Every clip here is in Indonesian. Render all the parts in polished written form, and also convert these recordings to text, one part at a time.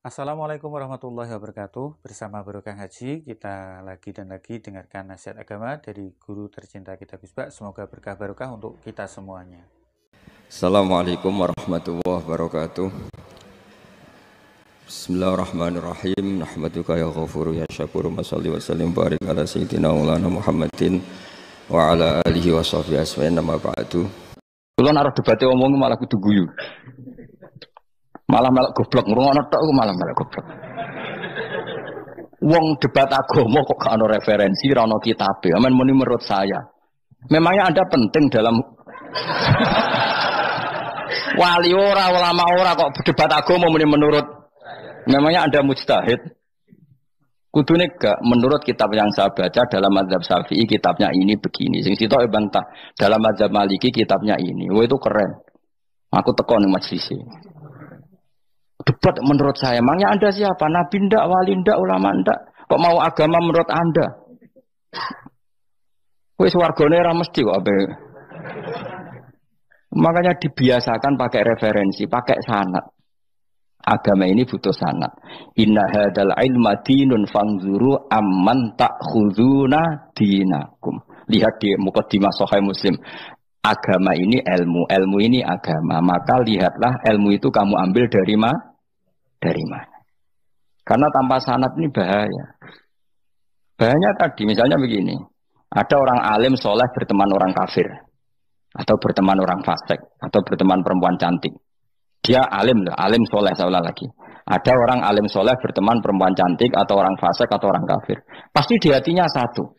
Assalamualaikum warahmatullahi wabarakatuh. Bersama Barokah Haji, kita lagi dan lagi dengarkan nasihat agama dari guru tercinta kita Gus Bak. Semoga berkah barokah untuk kita semuanya. Assalamualaikum warahmatullahi wabarakatuh. Bismillahirrahmanirrahim. Nahmaduka ya ghafuru ya syakuru. Masalli wa sallim barik ala sayyidina maulana Muhammadin wa ala alihi wa sahbihi asma'in nama ba'du. Kula naruh debate omong malah kudu guyu. Malah melok goblok ngrungokno tok malah melok goblok. Wong debat agama kok gak ono referensi, ra ono kitabe. Amen muni menurut saya. Memangnya Anda penting dalam wali ora, ulama ora kok debat agama muni menurut. Memangnya Anda mujtahid? Kudune gak menurut kitab yang saya baca dalam mazhab Syafi'i kitabnya ini begini. Sing sitok bantah dalam mazhab Maliki kitabnya ini. Wah itu keren. Aku teko ning majelis. Debat menurut saya, emangnya Anda siapa? Nabi ndak, wali ndak, ulama ndak? Kok mau agama menurut Anda? Wis wargane ora mesti kok ape. Makanya dibiasakan pakai referensi, pakai sanad. Agama ini butuh sanad. Inna hadzal ilma dinun fanzuru amman ta'khuduna dinakum. Lihat di muqaddimah Sahih Muslim. Agama ini ilmu, ilmu ini agama. Maka lihatlah ilmu itu kamu ambil dari mana? Dari mana? Karena tanpa sanad ini bahaya. Bahayanya tadi, misalnya begini. Ada orang alim soleh berteman orang kafir. Atau berteman orang fasik. Atau berteman perempuan cantik. Dia alim, alim soleh seolah lagi. Ada orang alim soleh berteman perempuan cantik. Atau orang fasik atau orang kafir. Pasti di hatinya satu.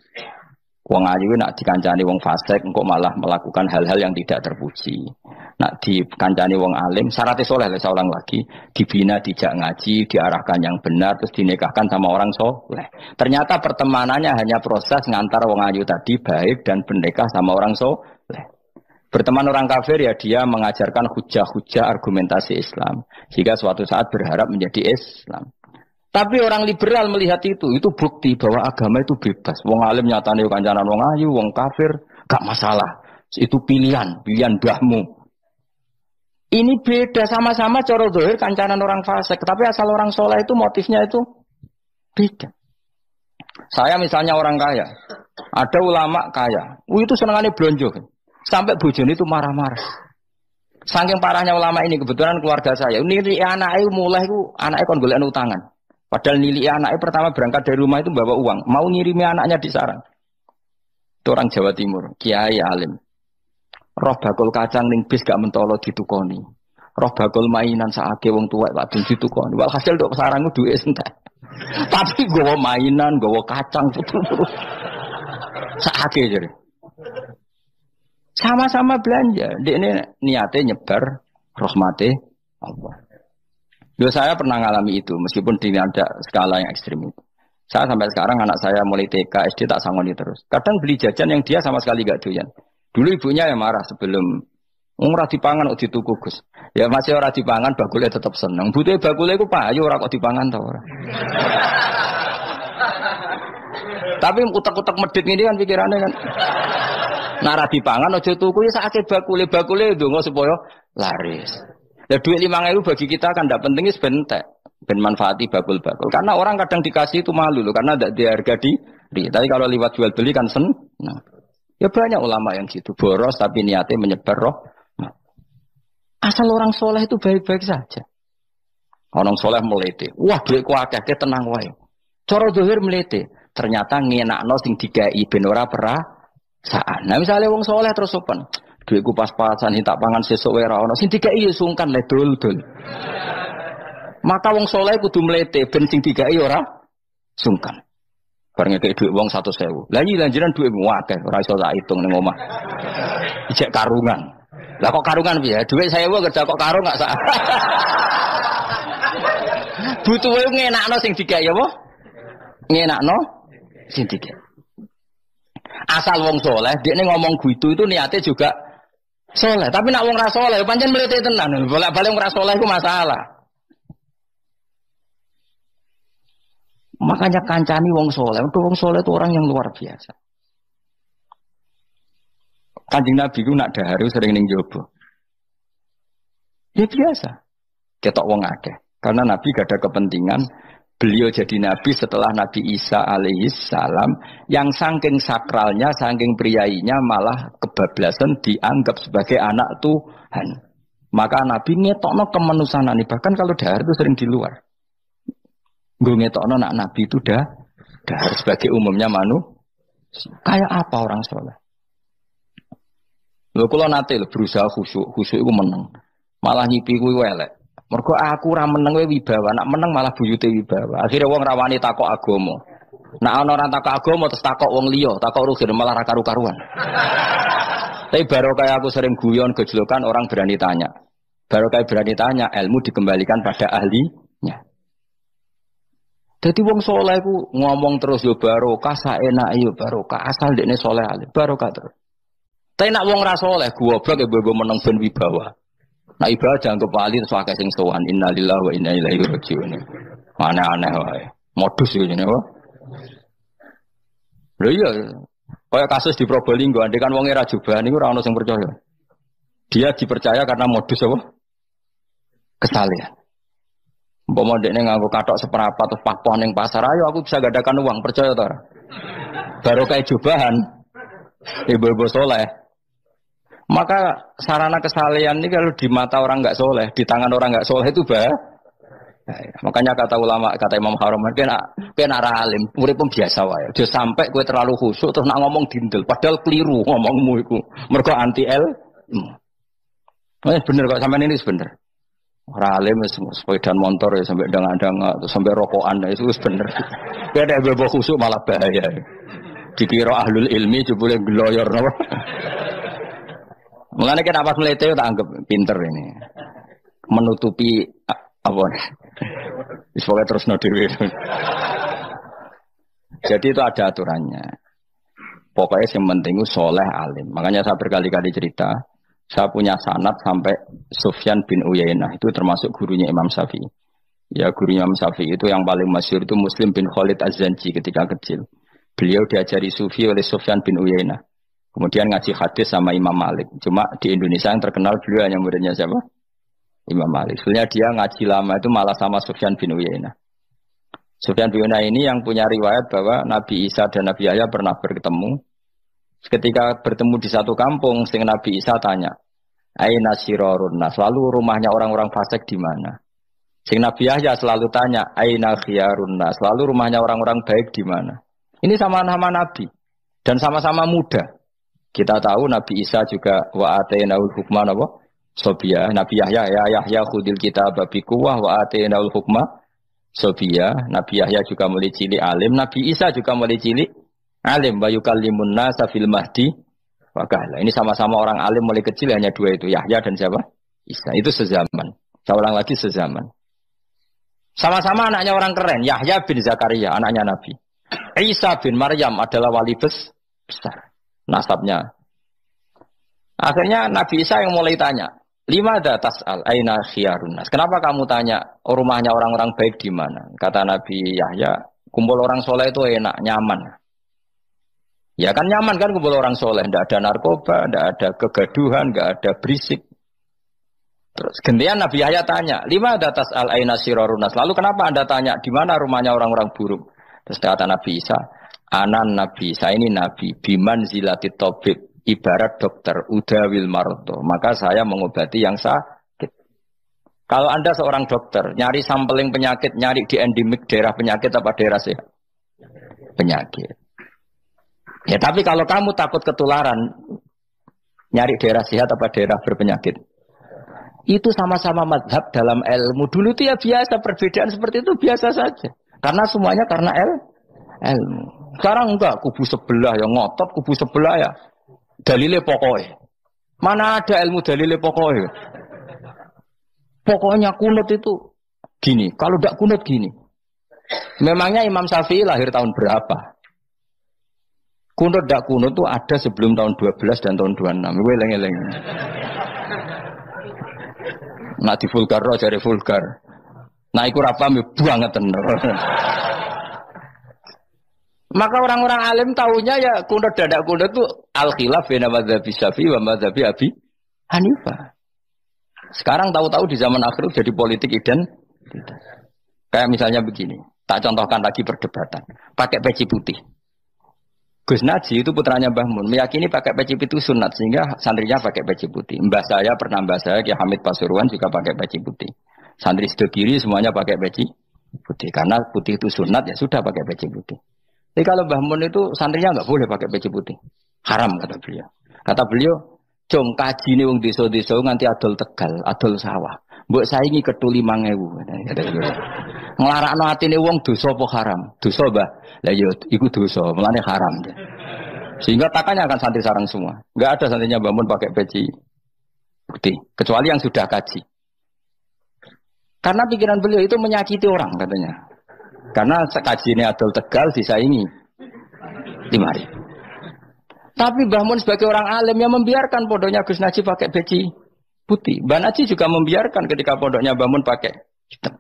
Wong ayu nak dikancani wong fasik, engkau malah melakukan hal-hal yang tidak terpuji. Nak dikancani wong alim, syaratnya soleh, saya ulang lagi, dibina, dijak ngaji, diarahkan yang benar, terus dinikahkan sama orang soleh. Ternyata pertemanannya hanya proses ngantar wong ayu tadi baik dan menikah sama orang soleh. Berteman orang kafir ya dia mengajarkan hujah-hujah argumentasi Islam, sehingga suatu saat berharap menjadi Islam. Tapi orang liberal melihat itu bukti bahwa agama itu bebas. Wong alim nyatane kancanan wong ayu, wong kafir, gak masalah. Itu pilihan mbahmu. Ini beda, sama-sama cara zahir kancanan orang fasik, tapi asal orang soleh itu motifnya itu beda. Saya misalnya orang kaya, ada ulama kaya, itu senengannya blonjo. Sampai bojone itu marah-marah. Saking parahnya ulama ini, kebetulan keluarga saya, ini anaknya mulai anaknya kon golek utangan. Padahal nilai anaknya pertama berangkat dari rumah itu bawa uang. Mau ngirimi anaknya di sarang. Itu orang Jawa Timur. Kiai alim. Roh bakul kacang ning bis gak mentolo ditukoni. Roh bakul mainan saake wong tuwek Pak Ben ditukoni. Walhasil tok sarang duwe entek. Tapi gowo mainan, gowo kacang putu. Saake jare. Sama-sama belanja. Dekne niate nyebar rahmate Allah. Saya pernah ngalami itu, meskipun tidak ada skala yang ekstrim itu. Saya sampai sekarang anak saya mulai TK, SD tak sangoni terus. Kadang beli jajan yang dia sama sekali gak doyan. Dulu ibunya yang marah sebelum ora dipangan kok dituku Gus. Ya masih ora dipangan bakule tetap seneng. Butuhe bakule iku payu ora kok dipangan ta ora. Tapi utek-utek medhit ini kan pikirannya kan. Nara dipangan aja tuku ya sakake bakule ndonga supaya laris. Ya duit 5.000 bagi kita kan tidak penting, sebentek, ben manfaati bakul-bakul. Karena orang kadang dikasih itu malu loh, karena tidak diharga diri. Tapi kalau lewat jual beli kan senang. Ya banyak ulama yang gitu, boros tapi niatnya menyebar roh. Asal orang soleh itu baik-baik saja. Orang soleh melete, wah duitku akeh, tenang wae. Cara zahir melete, ternyata ngenakno sing dikai ben ora perasaan. Nah misalnya wong soleh terus sopan. Duitku pas-pasan tak pangan sesuk wae ora ono. Sing dikai sungkan le dul. Maka wong saleh kudu mlete ben sing dikai ora sungkan. Bareng ngekek dhuwit wong 100.000. Lah iki lanjiran dhuwitmu akeh ora iso tak hitung ning omah. Ijek karungan. Lah kok karungan piye? Dhuwit 1.000 kerja kok karung gak sak. Butuhe ngenakno sing dikai apa? Ngenakno sing dikai. Asal wong soleh, dia ngomong gitu itu niatnya juga soleh, tapi nak wong ra soleh, pancen mlete tenan. Bolak-balik wong ra soleh itu masalah. Makanya kancani wong soleh. Untuk wong soleh itu orang yang luar biasa. Kanjeng Nabi itu nak daharu sering ning jowo. Ya biasa. Ketok wong akeh. Karena Nabi gak ada kepentingan beliau jadi Nabi setelah Nabi Isa alaihissalam yang saking sakralnya, saking priainya malah kebablasan dianggap sebagai anak Tuhan. Maka Nabi ngetokno kemanusiaan ini. Bahkan kalau dahar itu sering di luar. Gue ngetokno nak Nabi itu dahar sebagai umumnya kayak apa orang soleh. Lho kula nate berusaha khusyuk iku meneng. Malah nyipi kuwi elek. Mergo aku ora meneng wae wibawa, nak meneng malah buyute wibawa. Akhire wong ra wani takok agama. Nak ana ora takok agama terus takok wong liya, takok rugi malah ra karu-karuan. Tapi baru kayak aku sering guyon gejlokan orang berani tanya. Baru kayak berani tanya, ilmu dikembalikan pada ahlinya. Jadi wong soleh ku ngomong terus yo barokah, saenake yo barokah, asal dekne soleh alim, barokah terus. Tapi nak wong ra soleh goblok ya mbok meneng ben wibawa. Nah ibadah jangan kepali terus akeh sing sowan innalillahi wa inna ilaihi rajiun. Aneh-aneh wae. Modus iki ngene wae. Lho iya, kaya kasus di Probolinggo, andai kan wong ra jubah niku ora ono sing percaya. Dia dipercaya karena modus apa? Kesalehan. Umpama dekne nganggo kathok seprapat terus papoh ning pasar, ayo aku bisa gadakan uang, percaya ta ora? Baru kayak jubahan ibu-ibu soleh. Maka sarana kesalehan ini kalau di mata orang nggak soleh, di tangan orang nggak soleh itu bahaya. Makanya kata ulama, kata Imam Haram, kena alim, murid pun biasa wae. Dia sampai kue terlalu khusyuk terus nak ngomong dindel, padahal keliru ngomongmu itu. Mereka anti bener kok sampai ini bener. Orang alim sepeda motor ya sampai dangan-dangan, sampai rokokan itu bener. Beda bebo khusyuk malah bahaya. Dikira ahlul ilmi jebule gloyor napa. Mengenai kenapa melete tak anggap pinter ini, menutupi apa? Pokoknya terus nodewi. Jadi itu ada aturannya. Pokoknya yang penting itu soleh alim. Makanya saya berkali-kali cerita, saya punya sanad sampai Sufyan bin Uyainah itu termasuk gurunya Imam Syafi'i. Ya gurunya Imam Syafi'i itu yang paling masyhur itu Muslim bin Khalid Az-Zanji ketika kecil. Beliau diajari sufi oleh Sufyan bin Uyainah. Kemudian ngaji hadis sama Imam Malik. Cuma di Indonesia yang terkenal beliau hanya muridnya siapa? Imam Malik. Sebenarnya dia ngaji lama itu malah sama Sufyan bin Uyainah. Sufyan bin Uyainah ini yang punya riwayat bahwa Nabi Isa dan Nabi Yahya pernah bertemu. Ketika bertemu di satu kampung, sing Nabi Isa tanya, "Aina sirarun nas?" Lalu rumahnya orang-orang fasik di mana? Sing Nabi Yahya selalu tanya, "Aina khiyarun nas?" Lalu rumahnya orang-orang baik di mana? Ini sama-sama Nabi dan sama-sama muda. Kita tahu Nabi Isa juga wa atainaul hukma napa? Sobia. Nabi Yahya Yahya khudil kitab bi quwwah wa atainaul hukma sobia. Nabi Yahya juga mulai cilik alim, Nabi Isa juga mulai cilik alim wa yukallimun nasa fil mahdi wa kahla. Ini sama-sama orang alim mulai kecil hanya dua itu, Yahya dan siapa? Isa. Itu sezaman. Saya ulang lagi sezaman. Sama-sama anaknya orang keren, Yahya bin Zakaria, anaknya Nabi. Isa bin Maryam adalah wali besar. Nasabnya. Akhirnya Nabi Isa yang mulai tanya, "Lima datas al aina khiyarun nas?" Kenapa kamu tanya rumahnya orang-orang baik di mana? Kata Nabi Yahya, kumpul orang soleh itu enak, nyaman. Ya kan nyaman kan kumpul orang soleh, tidak ada narkoba, tidak ada kegaduhan, tidak ada berisik. Terus gantian Nabi Yahya tanya, "Lima datas al aina sirarun nas?" Lalu kenapa Anda tanya di mana rumahnya orang-orang buruk? Terus kata Nabi Isa, "Anan Nabi, saya ini Nabi, biman zilatit tobib, ibarat dokter, udawil maroto. Maka saya mengobati yang sakit." Kalau Anda seorang dokter, nyari sampling penyakit, nyari di endemik daerah penyakit apa daerah sehat? Penyakit. Ya tapi kalau kamu takut ketularan, nyari daerah sehat apa daerah berpenyakit? Itu sama-sama mazhab dalam ilmu. Dulu itu ya biasa, perbedaan seperti itu biasa saja. Karena semuanya karena ilmu. Sekarang enggak, kubu sebelah yang ngotot, kubu sebelah ya dalile pokoknya. Mana ada ilmu dalile pokoknya? Pokoknya kunut itu gini, kalau enggak kunut gini. Memangnya Imam Syafi'i lahir tahun berapa? Kunut enggak kunut itu ada sebelum tahun 12 dan tahun 26. Gue eleng-eleng. Nah di vulgar roh jadi vulgar. Nah iku ra paham banget tenan. Maka orang-orang alim tahunya ya kunut dadak kunut itu al-khilaf baina madzhab Syafi'i wa madzhab Abi Hanifah. Sekarang tahu-tahu di zaman akhir jadi politik Tidak. Kayak misalnya begini, tak contohkan lagi perdebatan. Pakai peci putih. Gus Naji itu putranya Mbah Mun, meyakini pakai peci putih itu sunat sehingga santrinya pakai peci putih. Mbah saya Ki Hamid Pasuruan juga pakai peci putih. Santri Sedekiri semuanya pakai peci putih karena putih itu sunat ya sudah pakai peci putih. Tapi kalau Mbah Mun itu santrinya nggak boleh pakai peci putih, haram kata beliau. Kata beliau, "Jom kaji nih wong desa-desa nganti adol Tegal, adol sawah. Mbok saingi ketuli 5.000." Nglarakno atine wong dosa apa haram? Dosa, Mbah. Lah ya iku dosa, mulane haram. Sehingga takanya akan santri sarang semua. Enggak ada santrinya Mbah Mun pakai peci putih, kecuali yang sudah kaji. Karena pikiran beliau itu menyakiti orang katanya. Karena kajiannya adol Tegal disaingi 5.000. Tapi Mbah Mun sebagai orang alim yang membiarkan pondoknya Gus Naji pakai peci putih. Mbah Naji juga membiarkan ketika pondoknya Mbah Mun pakai hitam.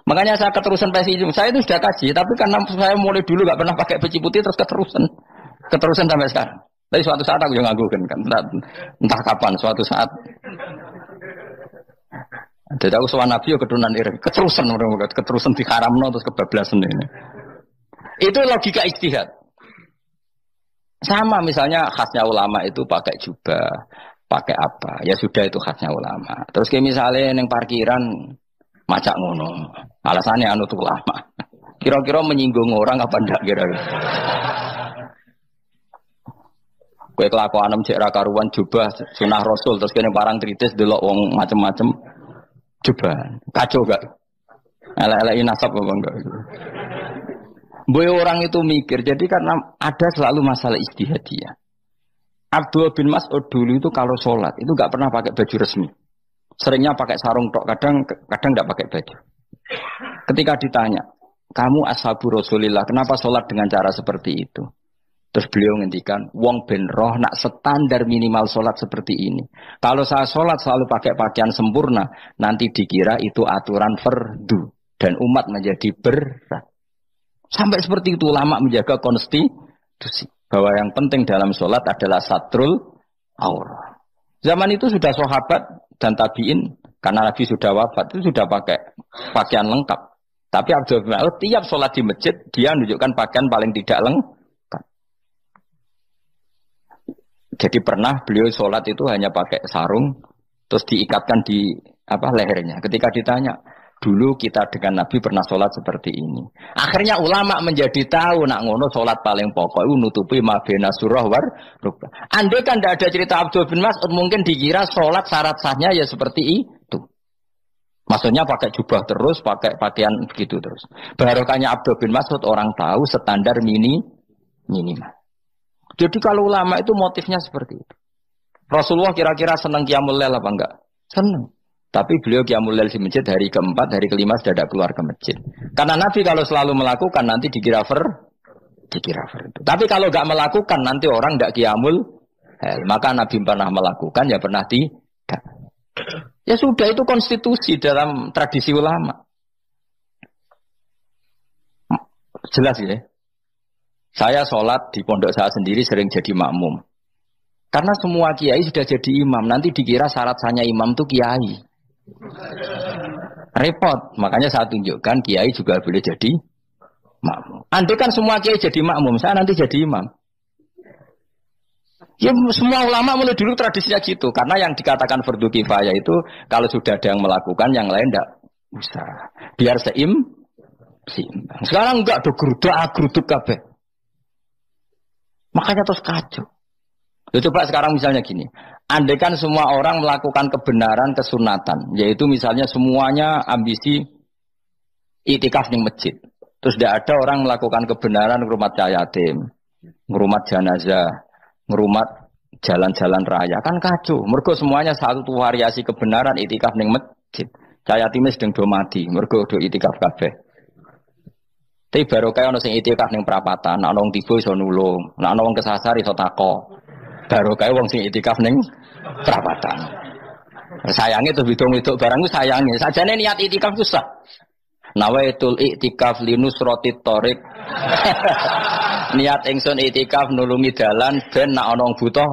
Makanya saya keterusan peci itu. Saya itu sudah kaji, tapi karena saya mulai dulu nggak pernah pakai peci putih terus keterusan sampai sekarang. Tapi suatu saat aku yang ngagukan kan, entah kapan suatu saat. Jadi aku soal Nabi ya keturunan ireng, keterusan diharamno terus kebablasan ini. Itu logika ijtihad. Sama misalnya khasnya ulama itu pakai jubah, pakai apa? Ya sudah itu khasnya ulama. Terus kayak misalnya yang parkiran macak ngono. Alasannya anut ulama. Kira-kira menyinggung orang apa ndak kira-kira? Kowe kelakuan cek ra karuan jubah sunah Rasul terus kene parang kritis delok wong macem-macem jubah. Kacau gak? Elek-eleki nasab apa enggak? Boy orang itu mikir, jadi karena ada selalu masalah ijtihadiyah. Abdullah bin Mas'ud dulu itu kalau sholat itu nggak pernah pakai baju resmi, seringnya pakai sarung tok, kadang nggak pakai baju. Ketika ditanya, kamu ashabu Rasulillah, kenapa sholat dengan cara seperti itu? Terus beliau ngendikan, wong ben roh nak standar minimal sholat seperti ini. Kalau saya sholat selalu pakai pakaian sempurna, nanti dikira itu aturan fardu dan umat menjadi berat. Sampai seperti itu ulama menjaga konstitusi bahwa yang penting dalam sholat adalah satrul aurah. Zaman itu sudah sahabat dan tabiin karena Nabi sudah wafat itu sudah pakai pakaian lengkap. Tapi Abdul bin Mas'ud tiap sholat di masjid dia menunjukkan pakaian paling tidak lengkap. Jadi pernah beliau sholat itu hanya pakai sarung terus diikatkan di lehernya. Ketika ditanya, dulu kita dengan Nabi pernah sholat seperti ini. Akhirnya ulama menjadi tahu nak ngono sholat paling pokok itu nutupi mabena surah war rukbah. Andai kan tidak ada cerita Abdul bin Mas'ud mungkin dikira sholat syarat sahnya ya seperti itu. Maksudnya pakai jubah terus, pakai pakaian begitu terus. Barokahnya Abdul bin Mas'ud orang tahu standar minimal. Jadi kalau ulama itu motifnya seperti itu. Rasulullah kira-kira senang qiyamul lail apa enggak? Senang. Tapi beliau qiyamul lail di masjid hari keempat, hari kelima sudah tidak keluar ke masjid. Karena Nabi kalau selalu melakukan nanti dikira itu. Tapi kalau enggak melakukan nanti orang enggak qiyamul lail. Maka Nabi pernah melakukan ya pernah tidak. Ya sudah itu konstitusi dalam tradisi ulama. Jelas ya. Saya sholat di pondok saya sendiri sering jadi makmum. Karena semua kiai sudah jadi imam. Nanti dikira syarat sahnya imam itu kiai. Repot. Makanya saya tunjukkan kiai juga boleh jadi makmum. Andai kan semua kiai jadi makmum, saya nanti jadi imam. Ya semua ulama mulai dulu tradisinya gitu. Karena yang dikatakan fardu kifayah itu kalau sudah ada yang melakukan, yang lain tidak usah. Biar seimbang. Sekarang enggak ada geruduk kabeh. Makanya terus kacau. Coba sekarang misalnya gini. Andai kan semua orang melakukan kebenaran kesunatan, yaitu misalnya semuanya ambisi itikaf di masjid. Terus tidak ada orang melakukan kebenaran ngerumat yatim, ngerumat jenazah, ngerumat jalan-jalan raya. Kan kacau. Mergo semuanya satu variasi kebenaran itikaf di masjid. Yatim sedang do mati, mergo do itikaf kabeh. Tapi baru kayak ono sing itikaf ning perapatan, nek ono wong tiba iso nulung, nek ono wong kesasar iso tako. Baru kayak wong sing itikaf ning perapatan. Sayange tuh bidung-bidung barang ku sayange. Sajane niat itikaf ku sah. Nawaitul iktikaf linusratit thoriq. Niat ingsun itikaf nulungi dalan ben nek ana wong butuh.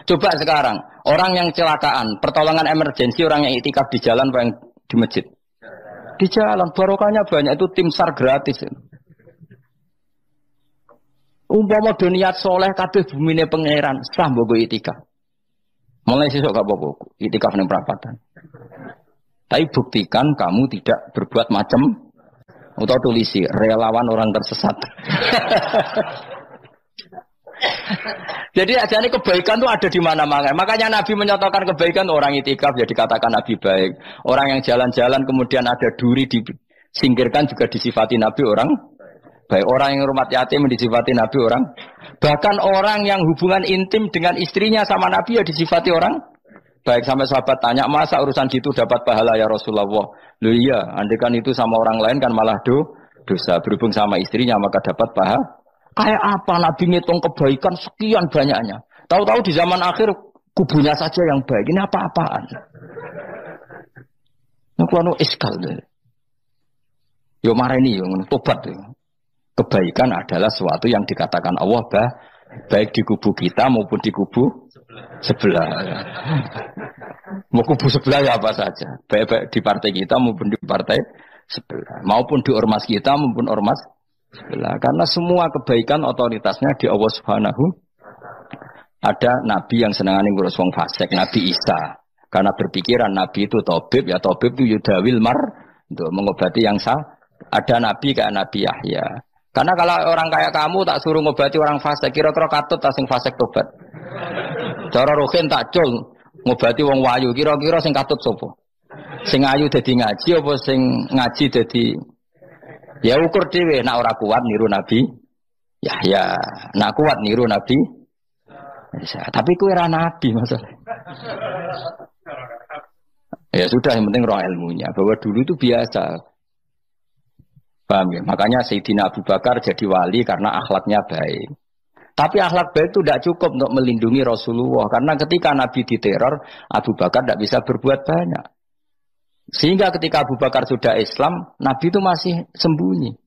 Coba sekarang, orang yang kecelakaan, pertolongan emergensi orang yang itikaf di jalan apa yang di masjid? di jalan, barokahnya banyak, itu tim SAR gratis. Umpama do niat soleh kabeh bumine pangeran, sah mbok itikaf. Mulai sesuk gak apa-apa, itikaf ning perapatan. Tapi buktikan kamu tidak berbuat macam atau tulisi relawan orang tersesat. Jadi ajane kebaikan itu ada di mana-mana. Makanya Nabi menyatakan kebaikan orang itikaf jadi katakan Nabi baik. Orang yang jalan-jalan kemudian ada duri disingkirkan juga disifati Nabi orang baik. Orang yang hormat yatim disifati Nabi orang. Bahkan orang yang hubungan intim dengan istrinya sama Nabi ya disifati orang baik. Sampai sahabat tanya, masa urusan gitu dapat pahala ya Rasulullah? Loh iya, andekan itu sama orang lain kan malah dosa. Berhubung sama istrinya maka dapat pahala. Kayak apa Nabi ngitung kebaikan sekian banyaknya. Tahu-tahu di zaman akhir kubunya saja yang baik. Ini apa-apaan? Ini iskal deh. Yo mareni yo tobat yo. Kebaikan adalah sesuatu yang dikatakan Allah baik di kubu kita maupun di kubu sebelah. Mau kubu sebelah ya apa saja. Baik di partai kita maupun di partai sebelah. Maupun di ormas kita maupun ormas sebelah. Karena semua kebaikan otoritasnya di Allah Subhanahu. Ada Nabi yang senangane ngurus wong fasik, Nabi Isa. Karena berpikiran Nabi itu tabib, ya tabib itu yudawil untuk mengobati yang salah. Ada Nabi kayak Nabi Yahya. Karena kalau orang kayak kamu tak suruh ngobati orang fasik, kira-kira katut tak sing fasik tobat. Cara rohin tak cul ngobati wong wayu, kira-kira sing katut sapa? Sing ayu dadi ngaji apa sing ngaji dadi ya ukur dhewe, nak ora kuat niru Nabi Yahya, nak kuat niru Nabi Isa. Tapi kowe ora nabi masalah. Ya sudah, yang penting roh ilmunya. Bahwa dulu itu biasa. Paham ya? Makanya Sayyidina Abu Bakar jadi wali karena akhlaknya baik. Tapi akhlak baik itu tidak cukup untuk melindungi Rasulullah. Karena ketika Nabi diteror, Abu Bakar tidak bisa berbuat banyak. Sehingga ketika Abu Bakar sudah Islam, Nabi itu masih sembunyi.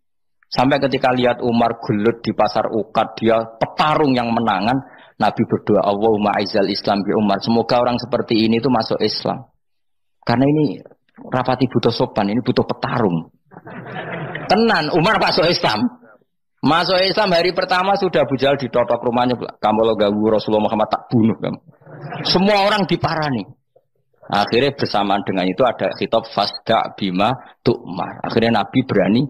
Sampai ketika lihat Umar gelut di pasar Uqad, dia petarung yang menangan, Nabi berdoa, Allahumma aizal Islam bi Umar. Semoga orang seperti ini itu masuk Islam. Karena ini rapati butuh sopan, ini butuh petarung. Tenan, Umar masuk Islam. Masuk Islam hari pertama sudah Abu Jahal ditotok rumahnya. Kamu lo ganggu Rasulullah Muhammad tak bunuh kamu. Semua orang diparani. Akhirnya bersamaan dengan itu ada khitab fasda bima tu'mar. Akhirnya Nabi berani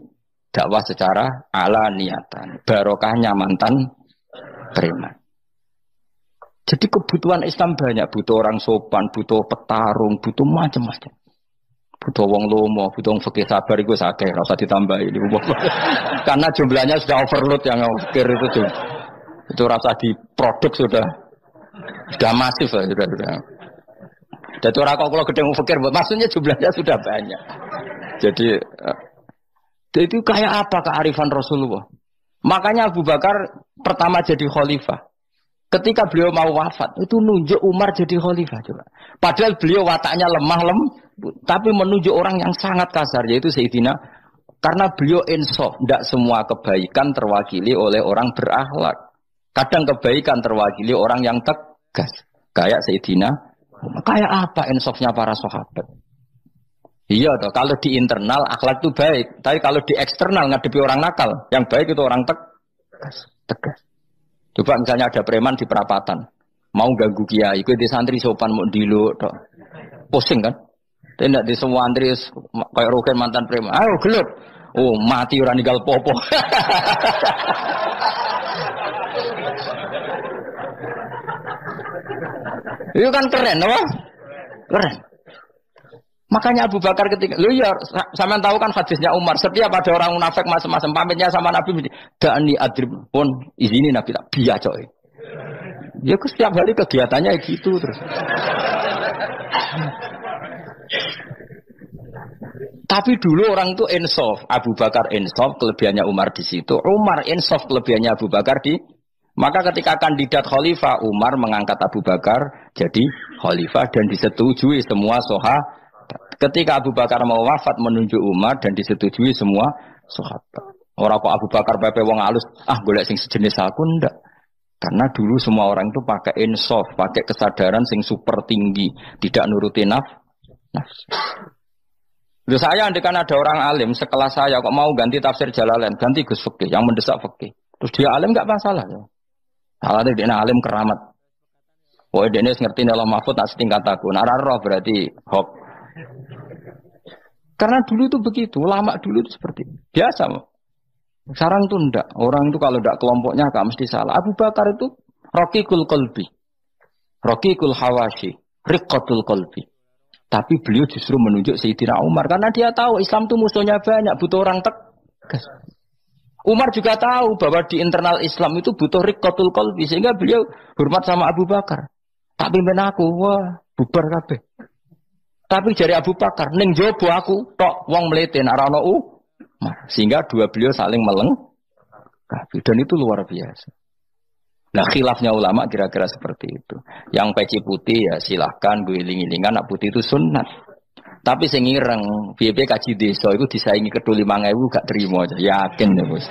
dakwah secara ala niatan. Barokahnya mantan preman. Jadi kebutuhan Islam banyak. Butuh orang sopan, butuh petarung, butuh macam-macam. Butuh wong lomo, butuh wong fakir sabar itu sakit, rasa ditambahin. Karena jumlahnya sudah overload yang fakir itu. Itu rasa di produk sudah masif lah, sudah. Jadi orang kalau gede wong fakir, maksudnya jumlahnya sudah banyak. Jadi itu kayak apa kearifan Rasulullah? Makanya Abu Bakar pertama jadi khalifah. Ketika beliau mau wafat, itu nunjuk Umar jadi khalifah coba. Padahal beliau wataknya lemah tapi menunjuk orang yang sangat kasar, yaitu Sayyidina. Karena beliau insaf, tidak semua kebaikan terwakili oleh orang berakhlak. Kadang kebaikan terwakili orang yang tegas, kayak Sayyidina. Kayak apa insafnya para sahabat? Iya toh, kalau di internal akhlak itu baik, tapi kalau di eksternal ngadepi orang nakal, yang baik itu orang tegas. Coba misalnya ada preman di perapatan, mau ganggu kiai, itu di santri sopan mau dilo, pusing kan? Tidak di semua antri kayak roken mantan preman. Ayo gelut, oh mati orang ninggal popo. Itu kan keren, apa? Keren. Makanya Abu Bakar ketika, lu ya, sama tahu kan hadisnya Umar. Setiap ada orang munafik macam-macam pamitnya sama Nabi, dani adrib pun izini Nabi tak biar coy. Ya setiap hari kegiatannya gitu terus. Tapi dulu orang itu insaf. Abu Bakar insaf, kelebihannya Umar di situ. Umar insaf, kelebihannya Abu Bakar di. Maka ketika kandidat khalifah, Umar mengangkat Abu Bakar jadi khalifah dan disetujui semua sahabat. Ketika Abu Bakar mau wafat menunjuk Umar dan disetujui semua sahabat. Orang kok Abu Bakar pepe wong halus, golek sing sejenis aku ndak. Karena dulu semua orang itu pakai insaf, pakai kesadaran sing super tinggi, tidak nuruti nafsu. Loh saya andekan ada orang alim sekelas saya kok mau ganti tafsir Jalalain, ganti Gus Fikih yang mendesak fikih. Terus dia alim enggak masalah ya. Salah dia alim keramat. Pokoknya dia ngerti dalam mahfud tak setingkat aku. Roh berarti hop. Karena dulu itu begitu, ulama dulu itu seperti itu. Biasa. Sekarang itu enggak. Orang itu kalau enggak kelompoknya enggak mesti salah. Abu Bakar itu Raqiqul Qalbi. Raqiqul Hawashi. Riqqatul Qalbi. Tapi beliau justru menunjuk Sayyidina Umar. Karena dia tahu Islam itu musuhnya banyak. Butuh orang tegas. Umar juga tahu bahwa di internal Islam itu butuh Riqqatul Qalbi. Sehingga beliau hormat sama Abu Bakar. Tak pimpin aku. Wah, bubar kabeh. Tapi dari Abu Bakar, ning jobo aku tok wong mlete nek ora ono sehingga dua beliau saling melengkapi dan itu luar biasa. Nah khilafnya ulama kira-kira seperti itu. Yang peci putih ya silahkan gue iling-ilingan nak putih itu sunnat. Tapi sing ireng piye kaji desa itu disaingi kedua 5.000 gak terima aja. Yakin ya bos.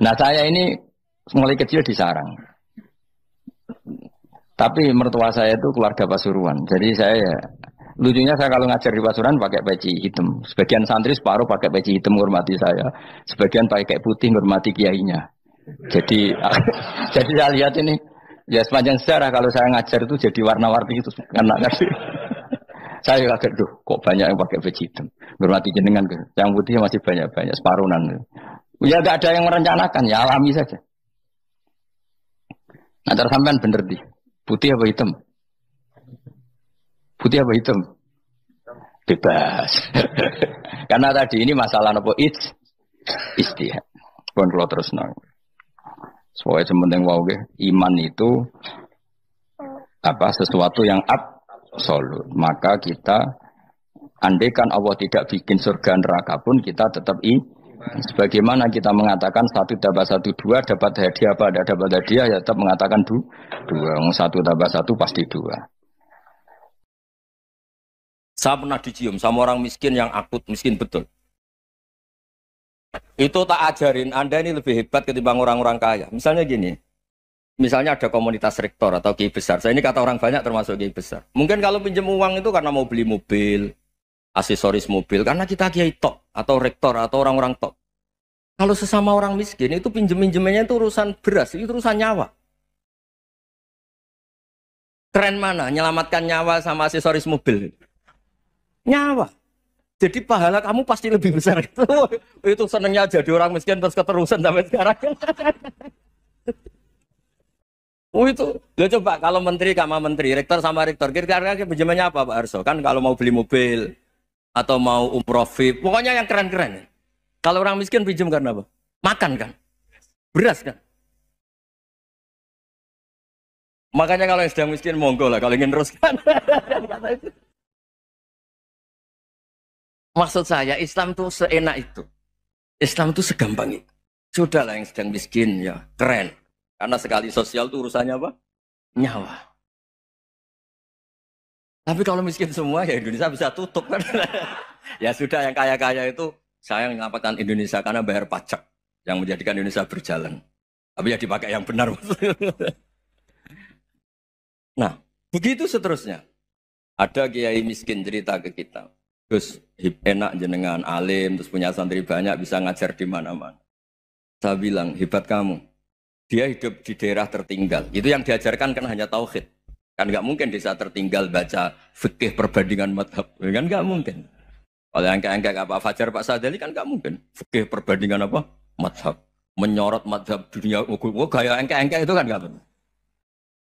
Nah saya ini mulai kecil di sarang. Tapi mertua saya itu keluarga Pasuruan. Jadi saya ya, lucunya saya kalau ngajar di Pasuruan pakai peci hitam. Sebagian santri separuh pakai peci hitam menghormati saya. Sebagian pakai putih menghormati kiainya. Jadi jadi saya lihat ini ya sepanjang sejarah kalau saya ngajar itu jadi warna-warni itu karena ngasih. Saya kaget tuh kok banyak yang pakai peci hitam. Menghormati jenengan yang putih masih banyak-banyak separuhan. Ya enggak ada yang merencanakan, ya alami saja. Nah, sampean bener di putih apa hitam? Putih apa hitam? Bebas. Karena tadi ini masalah apa istihad. Pun kalau terus nang. Soalnya sementing wow iman itu apa sesuatu yang absolut. Maka kita andaikan Allah tidak bikin surga neraka pun kita tetap sebagaimana kita mengatakan 1 tambah 1 2 dapat hadiah apa tidak dapat hadiah ya tetap mengatakan 2 1 tambah 1 pasti 2. Saya pernah dicium sama orang miskin yang akut miskin betul. Itu tak ajarin Anda ini lebih hebat ketimbang orang-orang kaya. Misalnya gini, misalnya ada komunitas rektor atau kiai besar. Saya ini kata orang banyak termasuk kiai besar. Mungkin kalau pinjam uang itu karena mau beli mobil, aksesoris mobil, karena kita kiai tok atau rektor atau orang-orang tok. Kalau sesama orang miskin itu pinjem-pinjemannya itu urusan beras, itu urusan nyawa. Keren mana? Nyelamatkan nyawa sama aksesoris mobil. Nyawa. Jadi pahala kamu pasti lebih besar itu. Itu senangnya jadi orang miskin terus keterusan sampai sekarang. Oh itu, lo coba kalau menteri sama menteri, rektor sama rektor, kira-kira pinjamannya apa Pak Arso? Kan kalau mau beli mobil atau mau umroh VIP, pokoknya yang keren-keren. Kalau orang miskin pinjam karena apa? Makan kan, beras kan. Makanya kalau yang sedang miskin monggo lah, kalau ingin teruskan. Maksud saya Islam tuh seenak itu, Islam tuh segampang itu. Sudahlah yang sedang miskin ya keren. Karena sekali sosial itu urusannya apa? Nyawa. Tapi kalau miskin semua ya Indonesia bisa tutup kan. Ya sudah yang kaya-kaya itu saya mengatakan Indonesia karena bayar pajak yang menjadikan Indonesia berjalan. Tapi ya dipakai yang benar. Nah, begitu seterusnya. Ada kiai miskin cerita ke kita. Terus enak jenengan alim, terus punya santri banyak, bisa ngajar di mana-mana. Saya bilang, hebat kamu. Dia hidup di daerah tertinggal. Itu yang diajarkan kan hanya tauhid. Kan nggak mungkin desa tertinggal baca fikih perbandingan madhab. Kan nggak mungkin. Kalau angka-angka apa Fajar Pak Sadali kan nggak mungkin. Fikih perbandingan apa? Madhab. Menyorot madhab dunia. Gaya angka-angka itu kan nggak benar.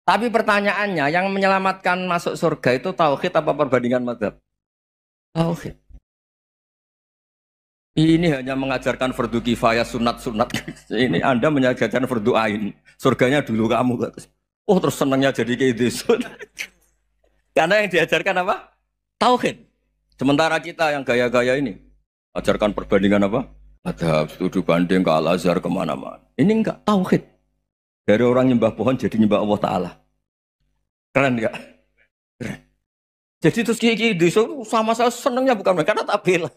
Tapi pertanyaannya, yang menyelamatkan masuk surga itu tauhid apa perbandingan madhab? Tauhid. Ini hanya mengajarkan fardu kifayah sunat-sunat. Ini Anda mengajarkan fardu ain. Surganya dulu kamu. Oh terus senangnya jadi kayak gitu. Karena yang diajarkan apa? Tauhid. Sementara kita yang gaya-gaya ini. Ajarkan perbandingan apa? Ada studi banding ke Al-Azhar kemana-mana. Ini enggak, tauhid. Dari orang nyembah pohon jadi nyembah Allah Ta'ala. Keren enggak? Keren. Jadi terus kiai desa sama saya senangnya bukan karena tak bela.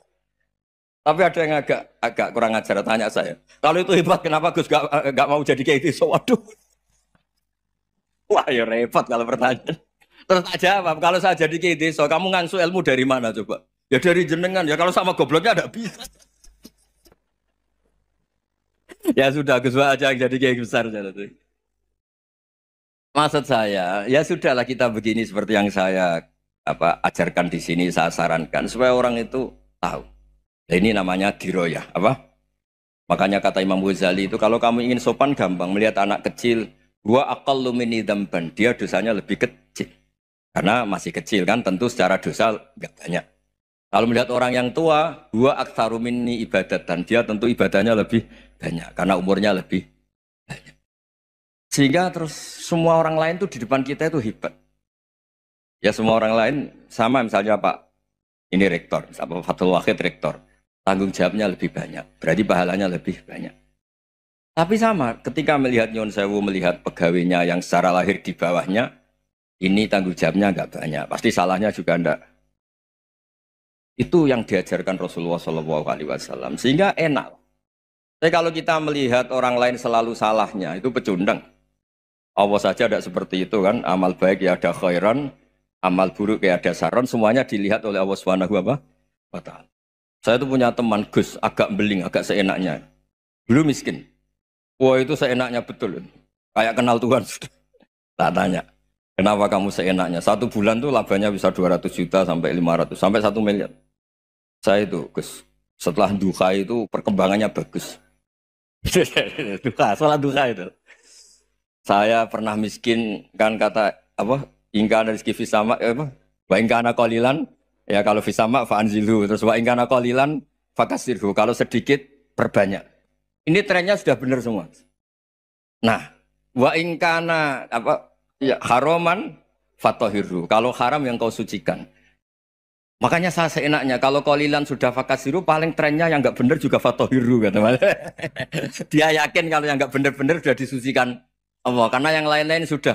Tapi ada yang agak kurang ajar tanya saya. Kalau itu hebat kenapa Gus gak mau jadi kiai desa? Waduh. Wah ya repot kalau pertanyaan. Terus tak jawab, kalau saya jadi kiai desa, kamu ngangsu ilmu dari mana coba? Ya dari jenengan. Ya kalau sama gobloknya ada bisa. Ya sudah, Gus aja yang jadi kiai besar. Maksud saya, ya sudahlah kita begini seperti yang saya ajarkan di sini, saya sarankan supaya orang itu tahu. Nah, ini namanya diroyah, apa? Makanya kata Imam Ghazali itu kalau kamu ingin sopan gampang melihat anak kecil, gua aqallu minni dzamban, dia dosanya lebih kecil. Karena masih kecil kan, tentu secara dosa enggak banyak. Kalau melihat orang yang tua, gua aktsaru minni ibadatan, dia tentu ibadahnya lebih banyak karena umurnya lebih banyak. Sehingga terus semua orang lain tuh di depan kita itu hebat. Ya semua orang lain sama misalnya Pak ini rektor, Pak Fathul Wahid rektor. Tanggung jawabnya lebih banyak, berarti pahalanya lebih banyak. Tapi sama, ketika melihat Nyon Sewu, melihat pegawainya yang secara lahir di bawahnya, ini tanggung jawabnya nggak banyak, pasti salahnya juga enggak. Itu yang diajarkan Rasulullah SAW, sehingga enak. Tapi kalau kita melihat orang lain selalu salahnya, itu pecundang. Allah saja tidak seperti itu kan, amal baik ya ada khairan, amal buruk ya ada saron, semuanya dilihat oleh Allah Subhanahu wa Ta'ala. Saya tuh punya teman Gus, agak beling, agak seenaknya. Dulu miskin. Wah itu seenaknya betul. Kayak kenal Tuhan sudah. Tak tanya, kenapa kamu seenaknya? 1 bulan tuh labanya bisa 200 juta sampai 500, sampai 1 miliar. Saya itu Gus, setelah duha itu perkembangannya bagus. Duha, sholat duha itu. Saya pernah miskin, kan kata, ingka rezeki fisama, wa ingka ana qalilan, ya kalau fisama fa'anzilhu, terus wa ingkana qalilan fakasirhu, kalau sedikit perbanyak. Ini trennya sudah benar semua. Nah, wa ingkana haroman fatohirhu, kalau haram yang kau sucikan. Makanya saya seenaknya, kalau qalilan sudah fakasirhu, paling trennya yang enggak benar juga fatohirhu kata Mas. Dia yakin kalau yang enggak benar-benar sudah disucikan Allah, karena yang lain-lain sudah.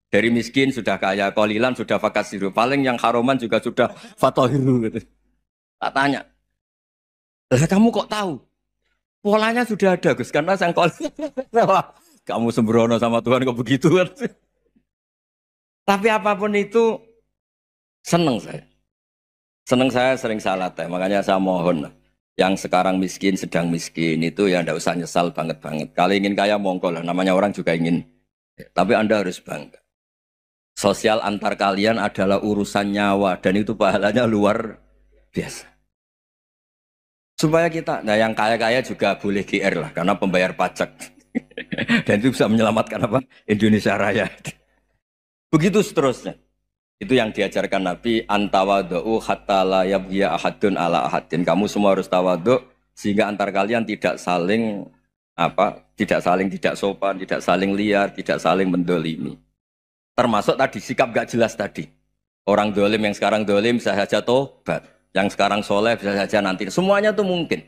Dari miskin sudah kaya, qalilan sudah fakasiru, paling yang haroman juga sudah fatohiru gitu. Tak tanya, lah kamu kok tahu? Polanya sudah ada Gus, karena sang qalilan. Kamu sembrono sama Tuhan kok begitu kan? Tapi apapun itu seneng saya. Seneng saya sering salah teh, makanya saya mohon yang sekarang miskin, sedang miskin itu ya ndak usah nyesal banget-banget. Kalau ingin kaya monggo lah, namanya orang juga ingin. Tapi Anda harus bangga. Sosial antar kalian adalah urusan nyawa dan itu pahalanya luar biasa. Supaya kita, nah yang kaya-kaya juga boleh GR lah karena pembayar pajak. Dan itu bisa menyelamatkan apa? Indonesia Raya. Begitu seterusnya. Itu yang diajarkan Nabi, antawadhu hatta la yabghiya ahadun ala ahadin. Kamu semua harus tawadhu sehingga antar kalian tidak saling tidak sopan, tidak saling liar, tidak saling mendolimi. Termasuk tadi sikap gak jelas tadi. Orang dolim yang sekarang dolim bisa saja tobat. Yang sekarang soleh bisa saja nanti. Semuanya tuh mungkin.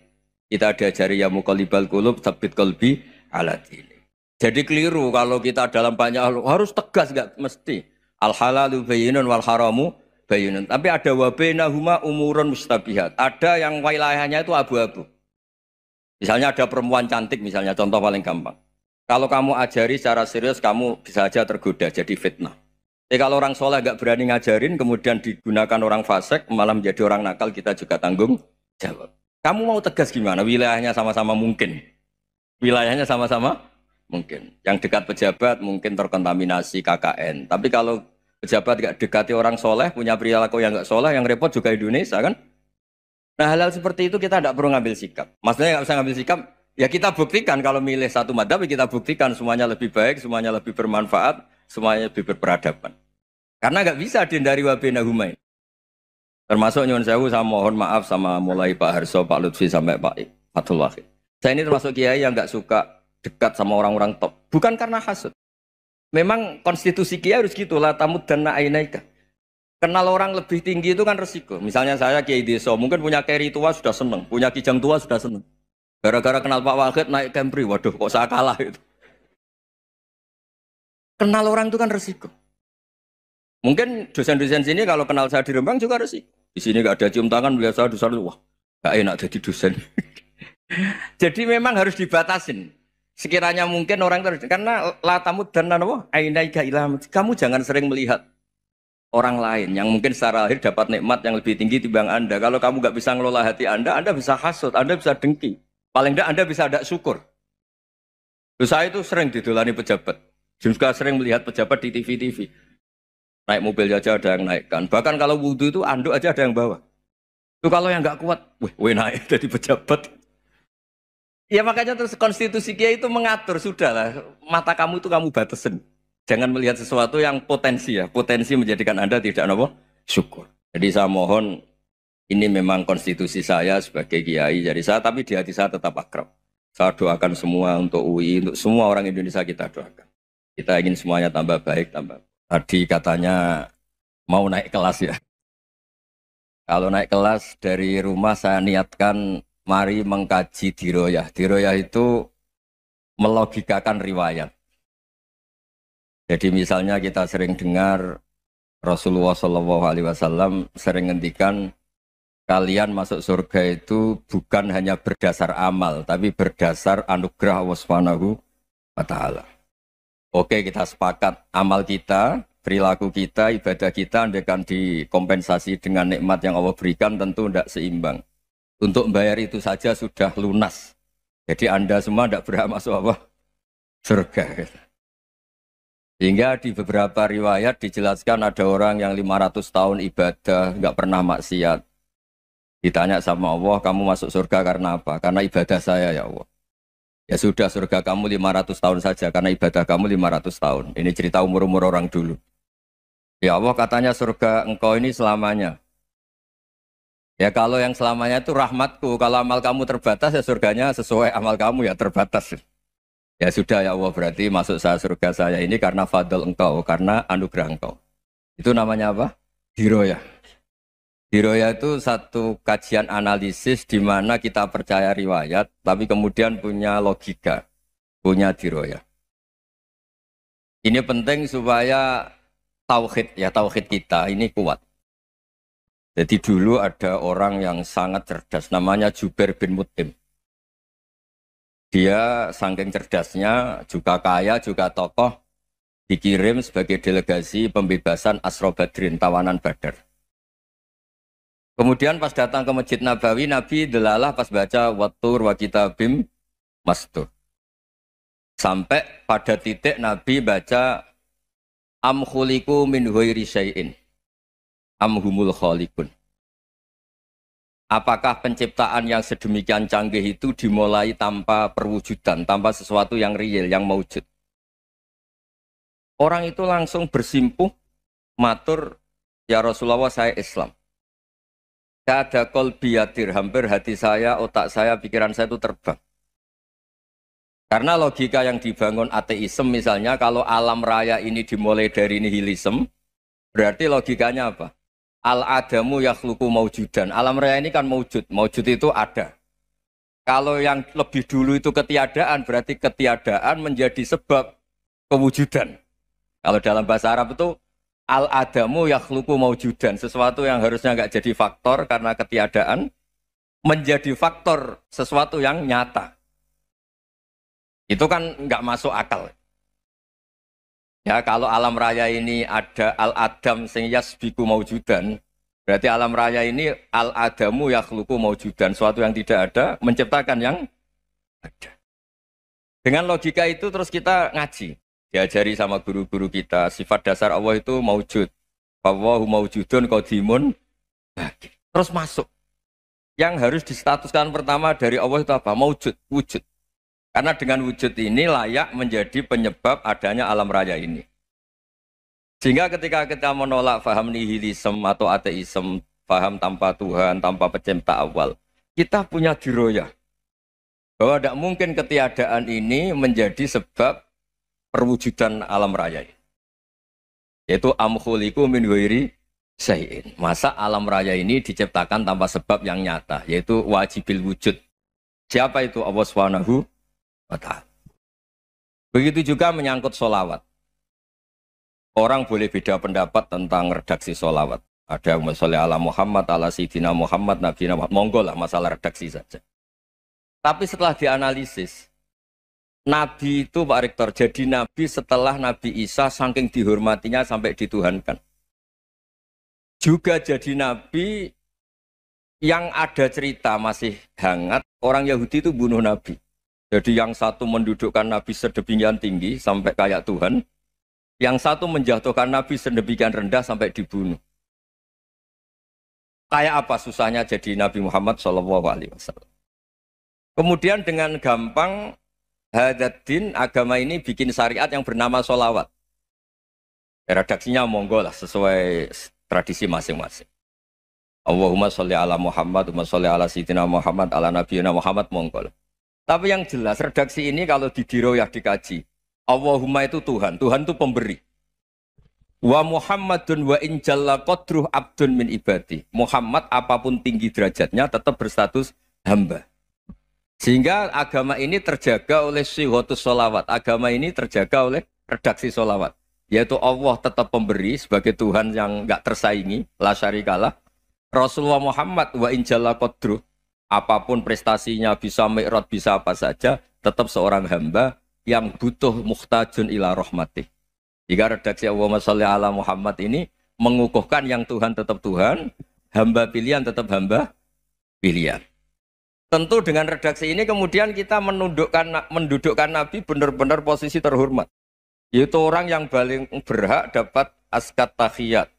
Kita diajari ya muqallibal qulub tsabbit qalbi ala dini. Jadi keliru kalau kita dalam banyak hal harus tegas, gak mesti. Al halalu bayyinun wal haramu bayyinun. Tapi ada wa bainahuma umurun mustabihat. Ada yang wilayahnya itu abu-abu. Misalnya ada perempuan cantik misalnya, contoh paling gampang. Kalau kamu ajari secara serius, kamu bisa saja tergoda jadi fitnah. Tapi kalau orang soleh gak berani ngajarin, kemudian digunakan orang fasik, malah menjadi orang nakal, kita juga tanggung jawab. Kamu mau tegas gimana? Wilayahnya sama-sama mungkin. Wilayahnya sama-sama mungkin. Yang dekat pejabat mungkin terkontaminasi KKN. Tapi kalau pejabat gak dekati orang soleh, punya perilaku yang gak soleh, yang repot juga Indonesia kan? Nah hal-hal seperti itu kita tidak perlu ngambil sikap. Maksudnya nggak bisa ngambil sikap, ya kita buktikan kalau milih satu madhab, kita buktikan semuanya lebih baik, semuanya lebih bermanfaat, semuanya lebih berperadaban. Karena nggak bisa dihindari wabena humain. Termasuk nyuwun sewu, saya mohon maaf sama mulai Pak Harso, Pak Lutfi sampai Pak Fathul Wahid. Saya ini termasuk kiai yang nggak suka dekat sama orang-orang top. Bukan karena hasud. Memang konstitusi kiai harus gitulah, tamud dan na'inaika. Kenal orang lebih tinggi itu kan resiko. Misalnya saya kiai desa, mungkin punya keri tua sudah seneng, punya kijang tua sudah seneng. Gara-gara kenal Pak Wahid naik Kempri, waduh kok saya kalah itu. Kenal orang itu kan resiko. Mungkin dosen-dosen sini kalau kenal saya di Rembang juga resiko. Di sini gak ada cium tangan, biasa dosen, wah gak enak jadi dosen. Jadi memang harus dibatasin. Sekiranya mungkin orang terus, karena la tamud dan nanawa ainaika ilham. Kamu jangan sering melihat orang lain yang mungkin secara lahir dapat nikmat yang lebih tinggi timbang Anda. Kalau kamu nggak bisa ngelola hati Anda bisa hasut, Anda bisa dengki. Paling tidak Anda bisa ada syukur. Terus saya itu sering didolani pejabat. Juga sering melihat pejabat di TV-TV. Naik mobil aja ada yang naikkan. Bahkan kalau wudhu itu anduk aja ada yang bawa. Itu kalau yang nggak kuat, weh naik jadi pejabat. Ya makanya terus konstitusi Kiai itu mengatur, sudahlah, mata kamu itu kamu batasin. Jangan melihat sesuatu yang potensi ya. Potensi menjadikan Anda tidak apa? Syukur. Jadi saya mohon, ini memang konstitusi saya sebagai Kiai. Jadi saya, tapi di hati saya tetap akrab. Saya doakan semua untuk UI, untuk semua orang Indonesia kita doakan. Kita ingin semuanya tambah baik, tambah. Tadi katanya mau naik kelas ya. Kalau naik kelas dari rumah saya niatkan mari mengkaji diroyah. Diroyah itu melogikakan riwayat. Jadi misalnya kita sering dengar Rasulullah SAW sering ngendikan kalian masuk surga itu bukan hanya berdasar amal, tapi berdasar anugerah Allah Subhanahu wa Ta'ala. Oke, kita sepakat amal kita, perilaku kita, ibadah kita andaikan dikompensasi dengan nikmat yang Allah berikan tentu tidak seimbang. Untuk membayar itu saja sudah lunas. Jadi Anda semua tidak berhak masuk apa? Surga. Sehingga di beberapa riwayat dijelaskan ada orang yang 500 tahun ibadah, nggak pernah maksiat. Ditanya sama Allah, kamu masuk surga karena apa? Karena ibadah saya ya Allah. Ya sudah, surga kamu 500 tahun saja karena ibadah kamu 500 tahun. Ini cerita umur-umur orang dulu. Ya Allah, katanya surga engkau ini selamanya. Ya kalau yang selamanya itu rahmatku. Kalau amal kamu terbatas ya surganya sesuai amal kamu ya terbatas. Ya sudah ya Allah, berarti masuk saya surga saya ini karena fadl engkau, karena anugerah engkau. Itu namanya apa? Diroyah. Diroyah itu satu kajian analisis di mana kita percaya riwayat, tapi kemudian punya logika, punya diroyah. Ini penting supaya tauhid kita ini kuat. Jadi dulu ada orang yang sangat cerdas, namanya Jubair bin Mut'im. Dia saking cerdasnya, juga kaya, juga tokoh, dikirim sebagai delegasi pembebasan Asra Badrin, tawanan Badar. Kemudian pas datang ke Masjid Nabawi, Nabi delalah pas baca Wattur wa kitabim mastur. Sampai pada titik Nabi baca Am khuliku min ghairi syai'in am humul khaliqun. Apakah penciptaan yang sedemikian canggih itu dimulai tanpa perwujudan, tanpa sesuatu yang real, yang maujud? Orang itu langsung bersimpuh, matur, ya Rasulullah saya Islam. Kada qalbi yatir, hampir hati saya, otak saya, pikiran saya itu terbang. Karena logika yang dibangun ateisme misalnya, kalau alam raya ini dimulai dari nihilisme, berarti logikanya apa? Al-adamu yakhluqu maujudan. Alam raya ini kan maujud. Maujud itu ada. Kalau yang lebih dulu itu ketiadaan, berarti ketiadaan menjadi sebab kewujudan. Kalau dalam bahasa Arab itu al-adamu yakhluqu maujudan. Sesuatu yang harusnya nggak jadi faktor karena ketiadaan, menjadi faktor sesuatu yang nyata. Itu kan nggak masuk akal. Ya, kalau alam raya ini ada al-adam sing yasbiku maujudan, berarti alam raya ini al-adamu yakhluqu maujudan, sesuatu yang tidak ada menciptakan yang ada. Dengan logika itu terus kita ngaji, diajari sama guru-guru kita, sifat dasar Allah itu maujud. Wallahu maujudun qadimun. Terus masuk. Yang harus distatuskan pertama dari Allah itu apa? Maujud, wujud. Karena dengan wujud ini layak menjadi penyebab adanya alam raya ini. Sehingga ketika kita menolak faham nihilisme atau ateisme, faham tanpa Tuhan, tanpa pencipta awal, kita punya diroyah. Bahwa tidak mungkin ketiadaan ini menjadi sebab perwujudan alam raya ini. Yaitu amkhuliku min ghairi syai'in. Masa alam raya ini diciptakan tanpa sebab yang nyata, yaitu wajibil wujud. Siapa itu? Allah Subhanahu wa Ta'ala. Begitu juga menyangkut sholawat. Orang boleh beda pendapat tentang redaksi sholawat. Ada sholli ala Muhammad, ala Sayyidina Muhammad, Nabi Muhammad. Monggo lah masalah redaksi saja. Tapi setelah dianalisis, Nabi itu Pak Rektor, jadi Nabi setelah Nabi Isa saking dihormatinya sampai dituhankan. juga jadi nabi yang ada cerita masih hangat, orang Yahudi itu bunuh nabi. Jadi yang satu mendudukkan nabi sedemikian tinggi sampai kayak Tuhan, yang satu menjatuhkan nabi sedemikian rendah sampai dibunuh. Kayak apa susahnya jadi Nabi Muhammad SAW. Kemudian dengan gampang Hadaddin agama ini bikin syariat yang bernama sholawat. Redaksinya monggo lah sesuai tradisi masing-masing. Allahumma sholli ala Muhammad, Allahumma sholli ala Sayyidina Muhammad, ala Nabiyina Muhammad, monggo lah. Tapi yang jelas redaksi ini kalau didiroyah dikaji, Allahumma itu Tuhan, Tuhan itu pemberi. Wa Muhammadun wa in jalla qadruh abdun min ibadi. Muhammad apapun tinggi derajatnya tetap berstatus hamba. Sehingga agama ini terjaga oleh syihotus sholawat. Agama ini terjaga oleh redaksi sholawat. Yaitu Allah tetap pemberi sebagai Tuhan yang enggak tersaingi, la syarikalah. Rasulullah Muhammad wa in jalla qadruh, apapun prestasinya, bisa mi'raj, bisa apa saja, tetap seorang hamba yang butuh muhtajun ila rahmatih. Jika redaksi Allahumma sholli ala Muhammad ini mengukuhkan yang Tuhan tetap Tuhan, hamba pilihan tetap hamba pilihan. Tentu dengan redaksi ini kemudian kita mendudukkan Nabi benar-benar posisi terhormat. Yaitu orang yang paling berhak dapat askat tahiyat,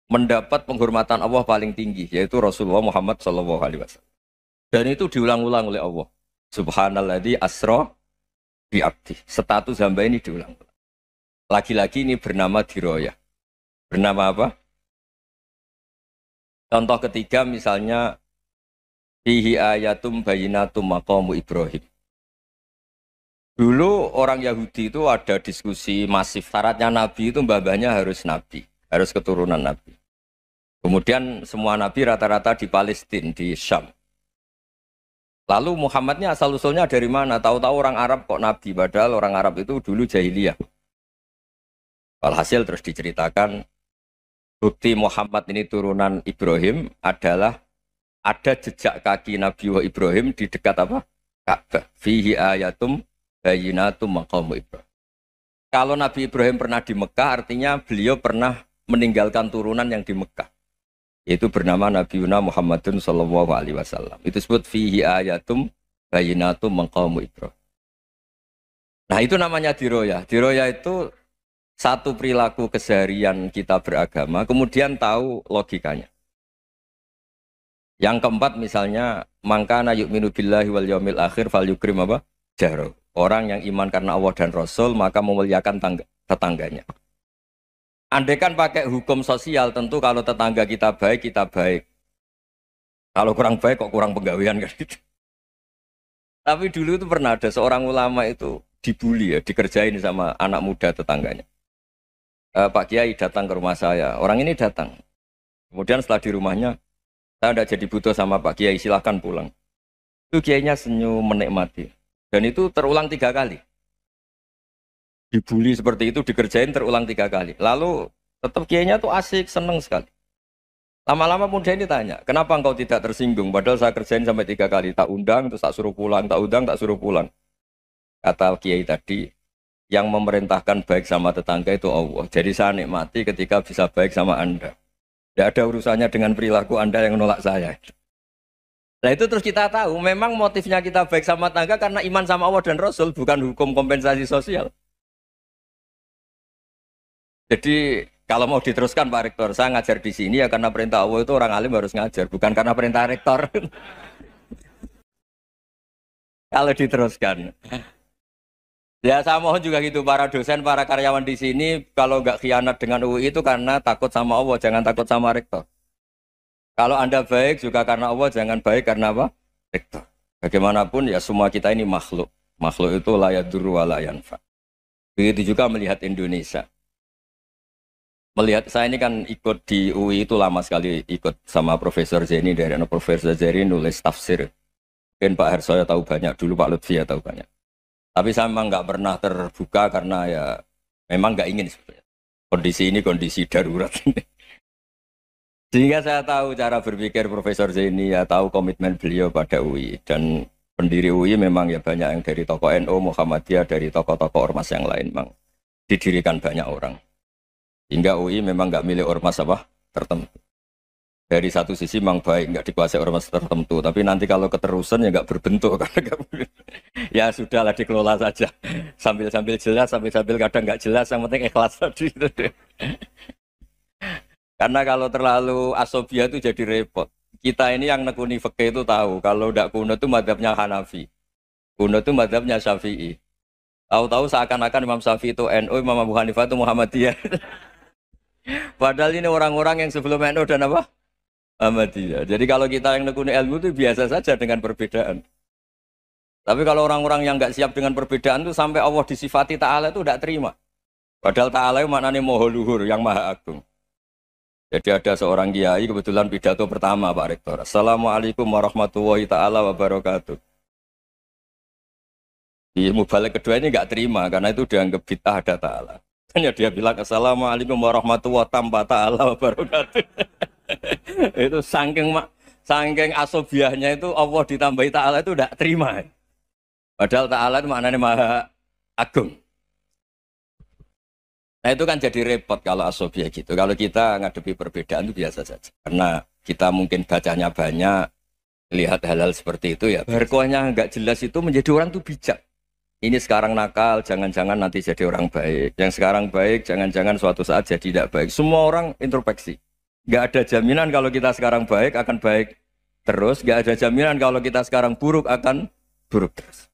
mendapat penghormatan Allah paling tinggi, yaitu Rasulullah Muhammad SAW. Dan itu diulang-ulang oleh Allah. Subhanalladzi asra bi abdi. Status hamba ini diulang-ulang. Lagi-lagi ini bernama diroyah. Bernama apa? Contoh ketiga misalnya fihi ayatum bayinatum maqamu Ibrahim. Dulu orang Yahudi itu ada diskusi masif. Syaratnya Nabi itu mbah-mbahnya harus Nabi. Harus keturunan Nabi. Kemudian semua Nabi rata-rata di Palestina, di Syam. Lalu Muhammadnya asal-usulnya dari mana? Tahu-tahu orang Arab kok Nabi. Padahal orang Arab itu dulu jahiliyah. Walhasil terus diceritakan bukti Muhammad ini turunan Ibrahim adalah ada jejak kaki Nabi Ibrahim di dekat apa? Ka'bah. Fihi ayatum bayinatum maqamu Ibrahim. Kalau Nabi Ibrahim pernah di Mekah, artinya beliau pernah meninggalkan turunan yang di Mekah. Yaitu bernama Nabi Muhammadun sallallahu alaihi wasallam. Itu disebut fihi ayatum bayinatum maqamu Ibrahim. Nah itu namanya diroyah. Diroyah itu satu perilaku keseharian kita beragama, kemudian tahu logikanya. Yang keempat misalnya, mangkana yu'minu billahi wal yaumil akhir fal yukrim apa? Jaro. Orang yang iman karena Allah dan Rasul, maka memuliakan tetangganya. Andaikan pakai hukum sosial, tentu kalau tetangga kita baik, kita baik. Kalau kurang baik, kok kurang penggawean kan gitu. Tapi dulu itu pernah ada seorang ulama itu dibully ya, dikerjain sama anak muda tetangganya. Pak Kiai datang ke rumah saya. Orang ini datang. Kemudian setelah di rumahnya, saya tidak jadi butuh sama Pak Kiai, silahkan pulang. Itu Kiainya senyum menikmati. Dan itu terulang 3 kali. Dibully seperti itu, dikerjain terulang 3 kali. Lalu tetap Kiainya tuh asik, seneng sekali. Lama-lama pun dia ini tanya, kenapa engkau tidak tersinggung? Padahal saya kerjain sampai 3 kali. Tak undang, terus tak suruh pulang. Tak undang, tak suruh pulang. Kata Kiai tadi, yang memerintahkan baik sama tetangga itu Allah. Jadi saya nikmati ketika bisa baik sama Anda. Tidak ada urusannya dengan perilaku Anda yang menolak saya. Nah itu terus kita tahu, memang motifnya kita baik sama tetangga karena iman sama Allah dan Rasul, bukan hukum kompensasi sosial. Jadi kalau mau diteruskan Pak Rektor, saya ngajar di sini ya karena perintah Allah itu orang alim harus ngajar, bukan karena perintah Rektor. Kalau diteruskan. Ya saya mohon juga gitu para dosen, para karyawan di sini kalau nggak khianat dengan UI itu karena takut sama Allah, jangan takut sama rektor. Kalau Anda baik juga karena Allah, jangan baik karena apa? Rektor. Bagaimanapun ya semua kita ini makhluk. Makhluk itu la yadurru wa la yanfa. Begitu juga melihat Indonesia. Melihat saya ini kan ikut di UI itu lama sekali ikut sama Profesor Zeni dari Profesor Zeni nulis tafsir. Mungkin Pak Hersoyo tahu banyak, dulu Pak Lutfi ya tahu banyak. Tapi saya memang nggak pernah terbuka karena ya memang nggak ingin sebenarnya. Kondisi ini kondisi darurat. Sehingga saya tahu cara berpikir Profesor Zaini, ya tahu komitmen beliau pada UI. Dan pendiri UI memang ya banyak yang dari tokoh NU, Muhammadiyah, dari tokoh-tokoh ormas yang lain memang didirikan banyak orang. Hingga UI memang nggak milik ormas apa tertentu. dari satu sisi memang baik, nggak dikuasai ormas tertentu. Tapi nanti kalau keterusan ya nggak berbentuk. Ya sudahlah dikelola saja. Sambil-sambil jelas, sambil-sambil kadang nggak jelas. Yang penting ikhlas tadi. Karena kalau terlalu asobia itu jadi repot. Kita ini yang nekuni fikih itu tahu. Kalau tidak kuno itu madhabnya Hanafi. Kuno itu madhabnya Syafi'i. Tahu-tahu seakan-akan Imam Syafi'i itu NU, Imam Abu Hanifah itu Muhammadiyah. Padahal ini orang-orang yang sebelum NU dan apa? Muhammadiyah. Jadi kalau kita yang nekuni ilmu itu biasa saja dengan perbedaan. Tapi kalau orang-orang yang nggak siap dengan perbedaan itu sampai Allah disifati Ta'ala itu tidak terima. Padahal Ta'ala itu maknanya Maha Luhur, yang Maha Agung. Jadi ada seorang kiai kebetulan pidato pertama Pak Rektor. Assalamualaikum warahmatullahi ta'ala wabarakatuh. Di mubalik kedua ini nggak terima karena itu dianggap bid'ah ada Ta'ala. Hanya dia bilang Assalamualaikum warahmatullahi ta'ala wabarakatuh. Itu saking asobiahnya itu Allah ditambahi Ta'ala itu tidak terima. Padahal Ta'ala itu maknanya Maha Agung. Nah itu kan jadi repot kalau asobia gitu. Kalau kita ngadepi perbedaan itu biasa saja. Karena kita mungkin bacanya banyak, lihat hal-hal seperti itu ya. Berkohnya nggak jelas itu menjadi orang tuh bijak. Ini sekarang nakal, jangan-jangan nanti jadi orang baik. Yang sekarang baik, jangan-jangan suatu saat jadi tidak baik. Semua orang introspeksi. Nggak ada jaminan kalau kita sekarang baik akan baik terus. Nggak ada jaminan kalau kita sekarang buruk akan buruk terus.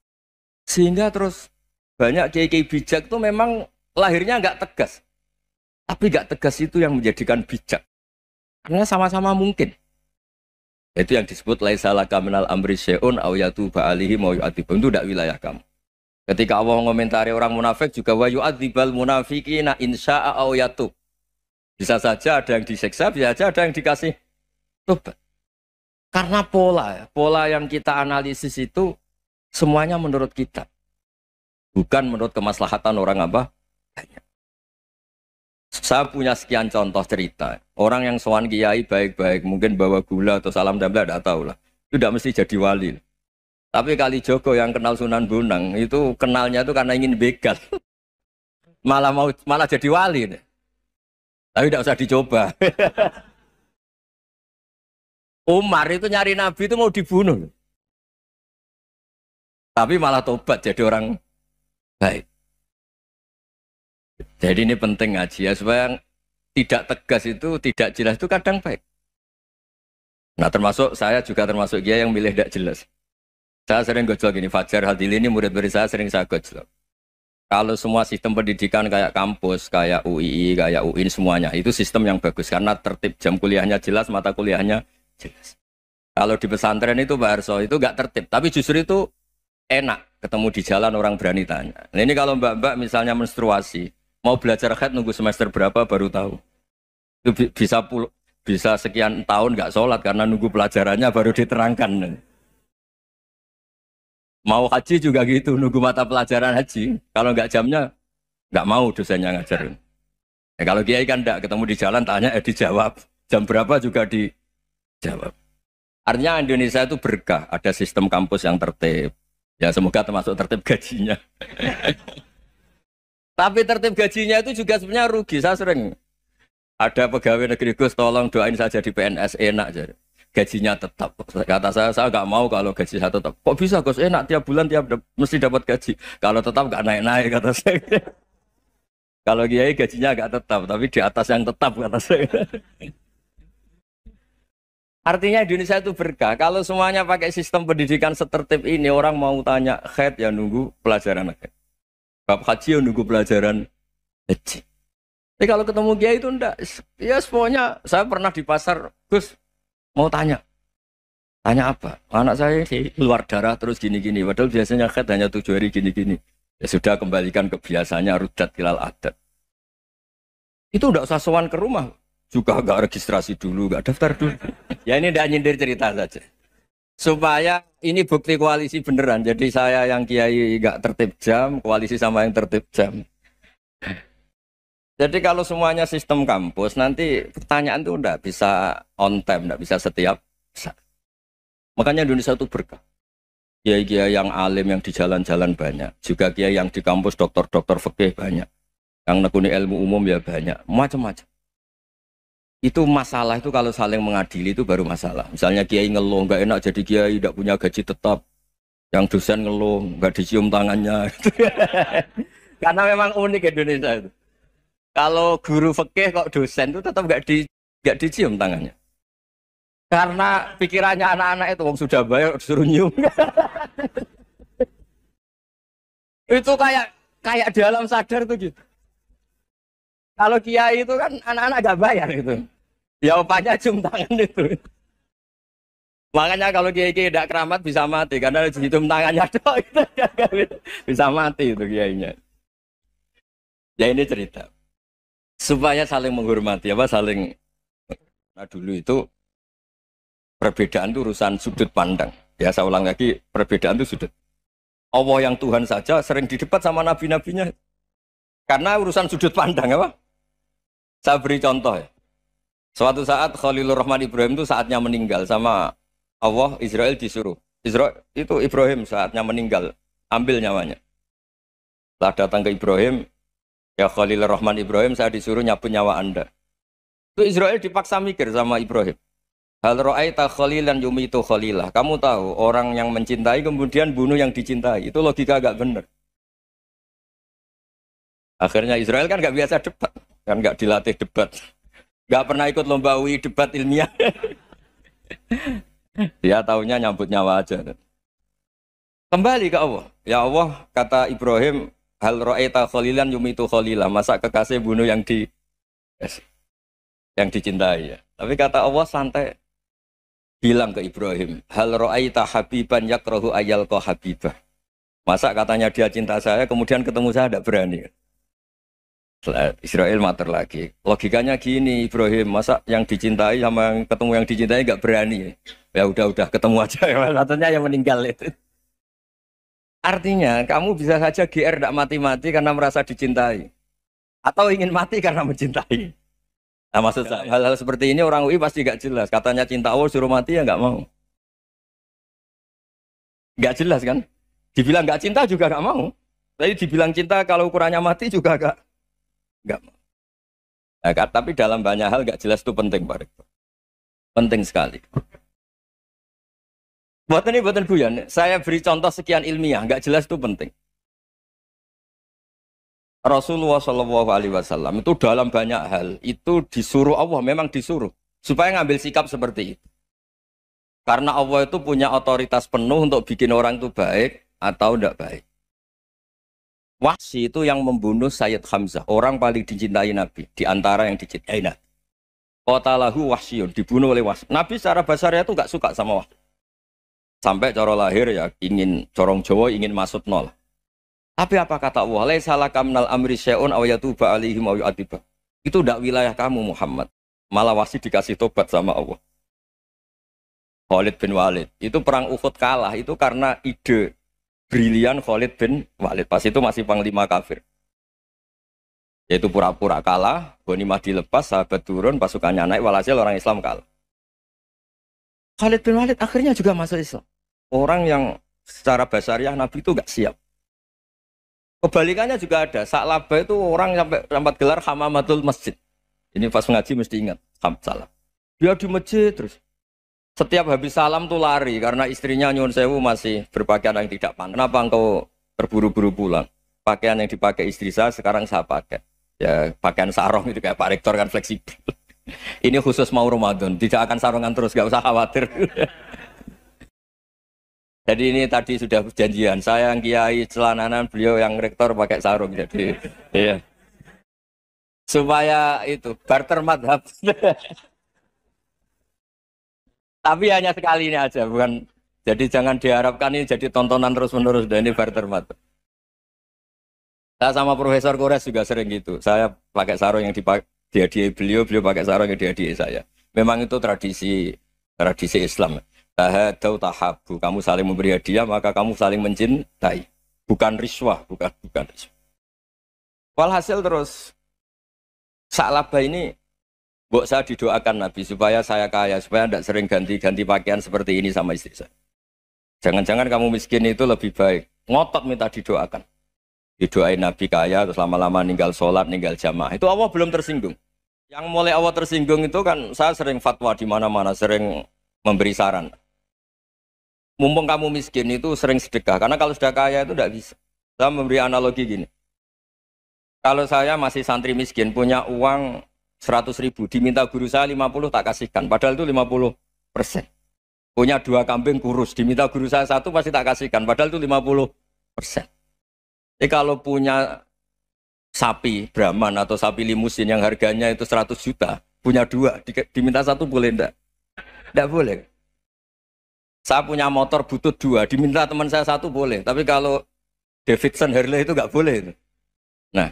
Sehingga terus banyak kiai-kiai bijak itu memang lahirnya nggak tegas, tapi nggak tegas itu yang menjadikan bijak, karena sama-sama mungkin. Itu yang disebut laisa laka minal amri syai'un aw yatuba alihi mau yu'adzibum, itu tidak wilayah kamu. Ketika Allah mengomentari orang munafik juga wa yu'adzibal munafiqina insya'a aw yatub. Bisa saja ada yang disiksa, bisa saja ada yang dikasih tobat. Karena pola yang kita analisis itu semuanya menurut kita, bukan menurut kemaslahatan orang apa. Saya punya sekian contoh cerita. Orang yang sowan kiai baik-baik, mungkin bawa gula atau salam damla, tidak tahu lah. Itu tidak mesti jadi wali. Tapi kali Joko yang kenal Sunan Bonang, itu kenalnya itu karena ingin begal. malah jadi wali. Tapi tidak usah dicoba. Umar itu nyari Nabi itu mau dibunuh. Tapi malah tobat jadi orang baik. Jadi ini penting ngaji ya, supaya tidak tegas itu, tidak jelas itu kadang baik. Nah termasuk saya juga termasuk dia yang milih tidak jelas. Saya sering gojlok gini, Fajar Hadili ini murid-murid saya sering saya gojlok. Kalau semua sistem pendidikan kayak kampus, kayak UII, kayak UIN semuanya, itu sistem yang bagus karena tertib, jam kuliahnya jelas, mata kuliahnya jelas. Kalau di pesantren itu Pak Arso itu nggak tertib, tapi justru itu enak ketemu di jalan orang berani tanya. Nah ini kalau mbak-mbak misalnya menstruasi, mau belajar haid nunggu semester berapa baru tahu. Itu bisa sekian tahun nggak sholat karena nunggu pelajarannya baru diterangkan. Mau haji juga gitu, nunggu mata pelajaran haji. Kalau nggak jamnya, nggak mau dosennya ngajarin. Ya, kalau kiai kan nggak ketemu di jalan tanya, dijawab. Jam berapa juga dijawab. Artinya Indonesia itu berkah, ada sistem kampus yang tertib. Ya semoga termasuk tertib gajinya. Tapi tertib gajinya itu juga sebenarnya rugi. Saya sering ada pegawai negeri Gus, tolong doain saja di PNS enak jadi. Gajinya tetap. Kata saya nggak mau kalau gaji saya tetap. Kok bisa Gus enak tiap bulan mesti dapat gaji. Kalau tetap nggak naik-naik kata saya. Kalau kiai gajinya nggak tetap, tapi di atas yang tetap kata saya. Artinya Indonesia itu berkah. Kalau semuanya pakai sistem pendidikan setertib ini, orang mau tanya haid ya nunggu pelajaran haid. Bab haji ya nunggu pelajaran haji. Tapi kalau ketemu kiai itu enggak. Ya semuanya, saya pernah di pasar, Gus mau tanya. Tanya apa? Anak saya keluar darah terus gini-gini. Padahal biasanya haid hanya 7 hari gini-gini. Ya sudah kembalikan ke biasanya, rudat hilal adat. Itu enggak usah sowan ke rumah. Juga enggak registrasi dulu, enggak daftar dulu. Ya ini enggak nyindir cerita saja. Supaya ini bukti koalisi beneran. Jadi saya yang kiai enggak tertib jam, koalisi sama yang tertib jam. Jadi kalau semuanya sistem kampus, nanti pertanyaan itu enggak bisa on time, enggak bisa setiap saat. Makanya Indonesia itu berkah. Kiai-kiai yang alim yang di jalan-jalan banyak. Juga kiai yang di kampus dokter-dokter fikih banyak. Yang nekuni ilmu umum ya banyak. Macam-macam. Itu masalah itu kalau saling mengadili itu baru masalah. Misalnya kiai ngeluh nggak enak jadi kiai tidak punya gaji tetap, yang dosen ngeluh nggak dicium tangannya. Karena memang unik Indonesia itu. Kalau guru fikih kok dosen itu tetap nggak dicium tangannya. Karena pikirannya anak-anak itu wong sudah bayar disuruh nyium. Itu kayak di alam sadar tuh gitu. Kalau kiai itu kan anak-anak gak bayar gitu. Ya opanya cium tangan itu. Makanya kalau kiai-kiai tidak keramat bisa mati karena cium tangannya doang itu bisa mati itu kiainya. Ya ini cerita supaya saling menghormati saling. Nah dulu itu perbedaan itu urusan sudut pandang. Ya saya ulang lagi, perbedaan itu sudut. Allah yang Tuhan saja sering didebat sama nabi-nabinya. Karena urusan sudut pandang apa? Saya beri contoh ya. Suatu saat Khalilur Rahman Ibrahim itu saatnya meninggal sama Allah, Israel disuruh. Israel itu Ibrahim saatnya meninggal, ambil nyawanya. Setelah datang ke Ibrahim, ya Khalilur Rahman Ibrahim, saya disuruh nyabut nyawa Anda. Itu Israel dipaksa mikir sama Ibrahim. Hal ra'aita khalilan yumitu khalilah. Kamu tahu orang yang mencintai kemudian bunuh yang dicintai. Itu logika agak benar. Akhirnya Israel kan gak biasa debat. Kan gak dilatih debat. Gak pernah ikut lomba UI debat ilmiah. Dia taunya nyambut nyawa aja. Kembali ke Allah. Ya Allah, kata Ibrahim, hal ra'aita khalilan yumitu khalilah. Masa kekasih bunuh yang dicintai ya. Tapi kata Allah santai. Bilang ke Ibrahim, hal ra'aita habiban yakrahu ayyalqa habibah. Masa katanya dia cinta saya, kemudian ketemu saya tidak berani. Israel mater lagi. Logikanya gini, Ibrahim, masa yang dicintai sama yang ketemu yang dicintai nggak berani? Ya udah ketemu aja. Katanya yang meninggal itu. Artinya kamu bisa saja GR tidak mati-mati karena merasa dicintai, atau ingin mati karena mencintai. Nah maksud saya hal-hal seperti ini orang UI pasti gak jelas. Katanya cinta Allah suruh mati ya nggak mau. Nggak jelas kan? Dibilang nggak cinta juga nggak mau. Tapi dibilang cinta kalau ukurannya mati juga nggak mau. Nah, tapi dalam banyak hal nggak jelas itu penting Pak Rektor. Penting sekali. Buatan Buyan, saya beri contoh sekian ilmiah, nggak jelas itu penting. Rasulullah Shallallahu Alaihi Wasallam itu dalam banyak hal itu disuruh Allah, memang disuruh supaya ngambil sikap seperti itu. Karena Allah itu punya otoritas penuh untuk bikin orang itu baik atau tidak baik. Wahsy itu yang membunuh Sayyid Hamzah, orang paling dicintai Nabi di antara yang dicintai Nabi. Qatalahu Wahsyun, dibunuh oleh Wahsy. Nabi secara basarnya itu nggak suka sama Wahsy. Sampai cara lahir ya ingin corong Jawa ingin masuk nol. Tapi apa kata Allah? Laisa laka minal amri syai'un aw yatuba alaihim aw yu'adzibah. Itu tidak wilayah kamu Muhammad. Malah Wahsy dikasih tobat sama Allah. Khalid bin Walid. Itu perang Uhud kalah itu karena ide brilian Khalid bin Walid. Pas itu masih panglima kafir. Yaitu pura-pura kalah, ghanimah dilepas, sahabat turun, pasukannya naik, walhasil orang Islam kalah. Khalid bin Walid akhirnya juga masuk Islam. Orang yang secara basariah Nabi itu enggak siap. Kebalikannya juga ada. Sa'labah itu orang sampai gelar hamamatul masjid. Ini pas ngaji mesti ingat. Salam. Dia di masjid terus. Setiap habis salam tuh lari. Karena istrinya nyuwun sewu masih berpakaian yang tidak pantas. Kenapa engkau terburu-buru pulang? Pakaian yang dipakai istri saya sekarang saya pakai. Ya pakaian sarung itu kayak Pak Rektor kan fleksibel. Ini khusus mau Ramadan. Tidak akan sarungan terus. Gak usah khawatir. Jadi ini tadi sudah perjanjian. Saya yang kiai celananan, beliau yang rektor pakai sarung. Jadi, iya. Supaya itu barter madhab. Tapi hanya sekali ini aja, bukan. Jadi jangan diharapkan ini jadi tontonan terus-menerus. Dan ini barter madhab. Saya sama Profesor Kores juga sering gitu. Saya pakai sarung yang dihadiahi beliau pakai sarung yang dihadiahi saya. Memang itu tradisi Islam. Tahadau tahabu, kamu saling memberi hadiah maka kamu saling mencintai, bukan riswah, bukan riswah. Walhasil terus Sa'labah ini mbok saya didoakan Nabi supaya saya kaya, supaya tidak sering ganti-ganti pakaian seperti ini sama istri saya. Jangan-jangan kamu miskin itu lebih baik. Ngotot minta didoakan. Didoain Nabi kaya terus lama-lama ninggal sholat, ninggal jamaah. Itu Allah belum tersinggung. Yang mulai awal tersinggung itu kan saya sering fatwa di mana-mana, sering memberi saran. Mumpung kamu miskin itu sering sedekah, karena kalau sudah kaya itu tidak bisa. Saya memberi analogi gini. Kalau saya masih santri miskin, punya uang 100.000, diminta guru saya 50 tak kasihkan, padahal itu 50%. Punya 2 kambing kurus, diminta guru saya 1 pasti tak kasihkan, padahal itu 50%. Jadi kalau punya sapi Brahman atau sapi limusin yang harganya itu 100 juta, punya 2, diminta 1 boleh enggak? Enggak boleh. Saya punya motor butut 2, diminta teman saya 1 boleh, tapi kalau Davidson Harley itu enggak boleh itu. Nah,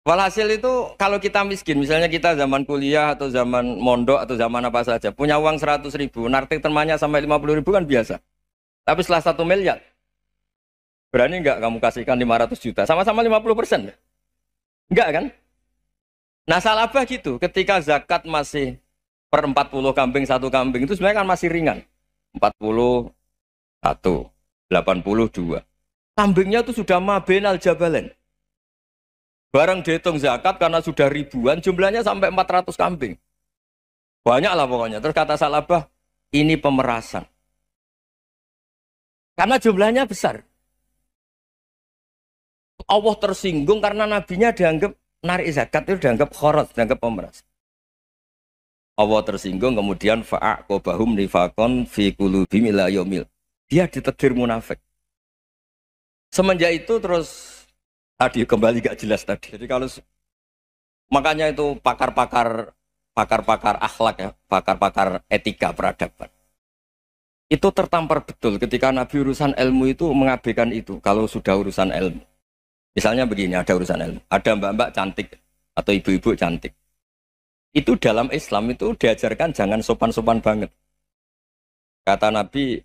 walhasil itu kalau kita miskin, misalnya kita zaman kuliah atau zaman mondok atau zaman apa saja, punya uang 100.000, nartik temannya sampai 50.000 kan biasa. Tapi setelah 1 miliar, berani enggak kamu kasihkan 500 juta? Sama-sama 50%. Enggak kan? Nah salah apa gitu, ketika zakat masih per 40 kambing 1 kambing, itu sebenarnya kan masih ringan. 41, 82. Kambingnya itu sudah mabenal jabalen. Barang dihitung zakat karena sudah ribuan, jumlahnya sampai 400 kambing. Banyak lah pokoknya. Terus kata Salabah, ini pemerasan. Karena jumlahnya besar. Allah tersinggung karena nabinya dianggap narik zakat itu dianggap khorot, dianggap pemeras. Allah tersinggung kemudian fa'aqobahum nifakon fi qulubihim ila yaumil. Dia ditegur munafik. Semenjak itu terus tadi kembali gak jelas tadi. Jadi kalau makanya itu pakar-pakar akhlak ya, pakar-pakar etika peradaban. Itu tertampar betul ketika Nabi urusan ilmu itu mengabaikan itu kalau sudah urusan ilmu. Misalnya begini, ada urusan ilmu, ada mbak-mbak cantik atau ibu-ibu cantik. Itu dalam Islam itu diajarkan jangan sopan-sopan banget. Kata Nabi,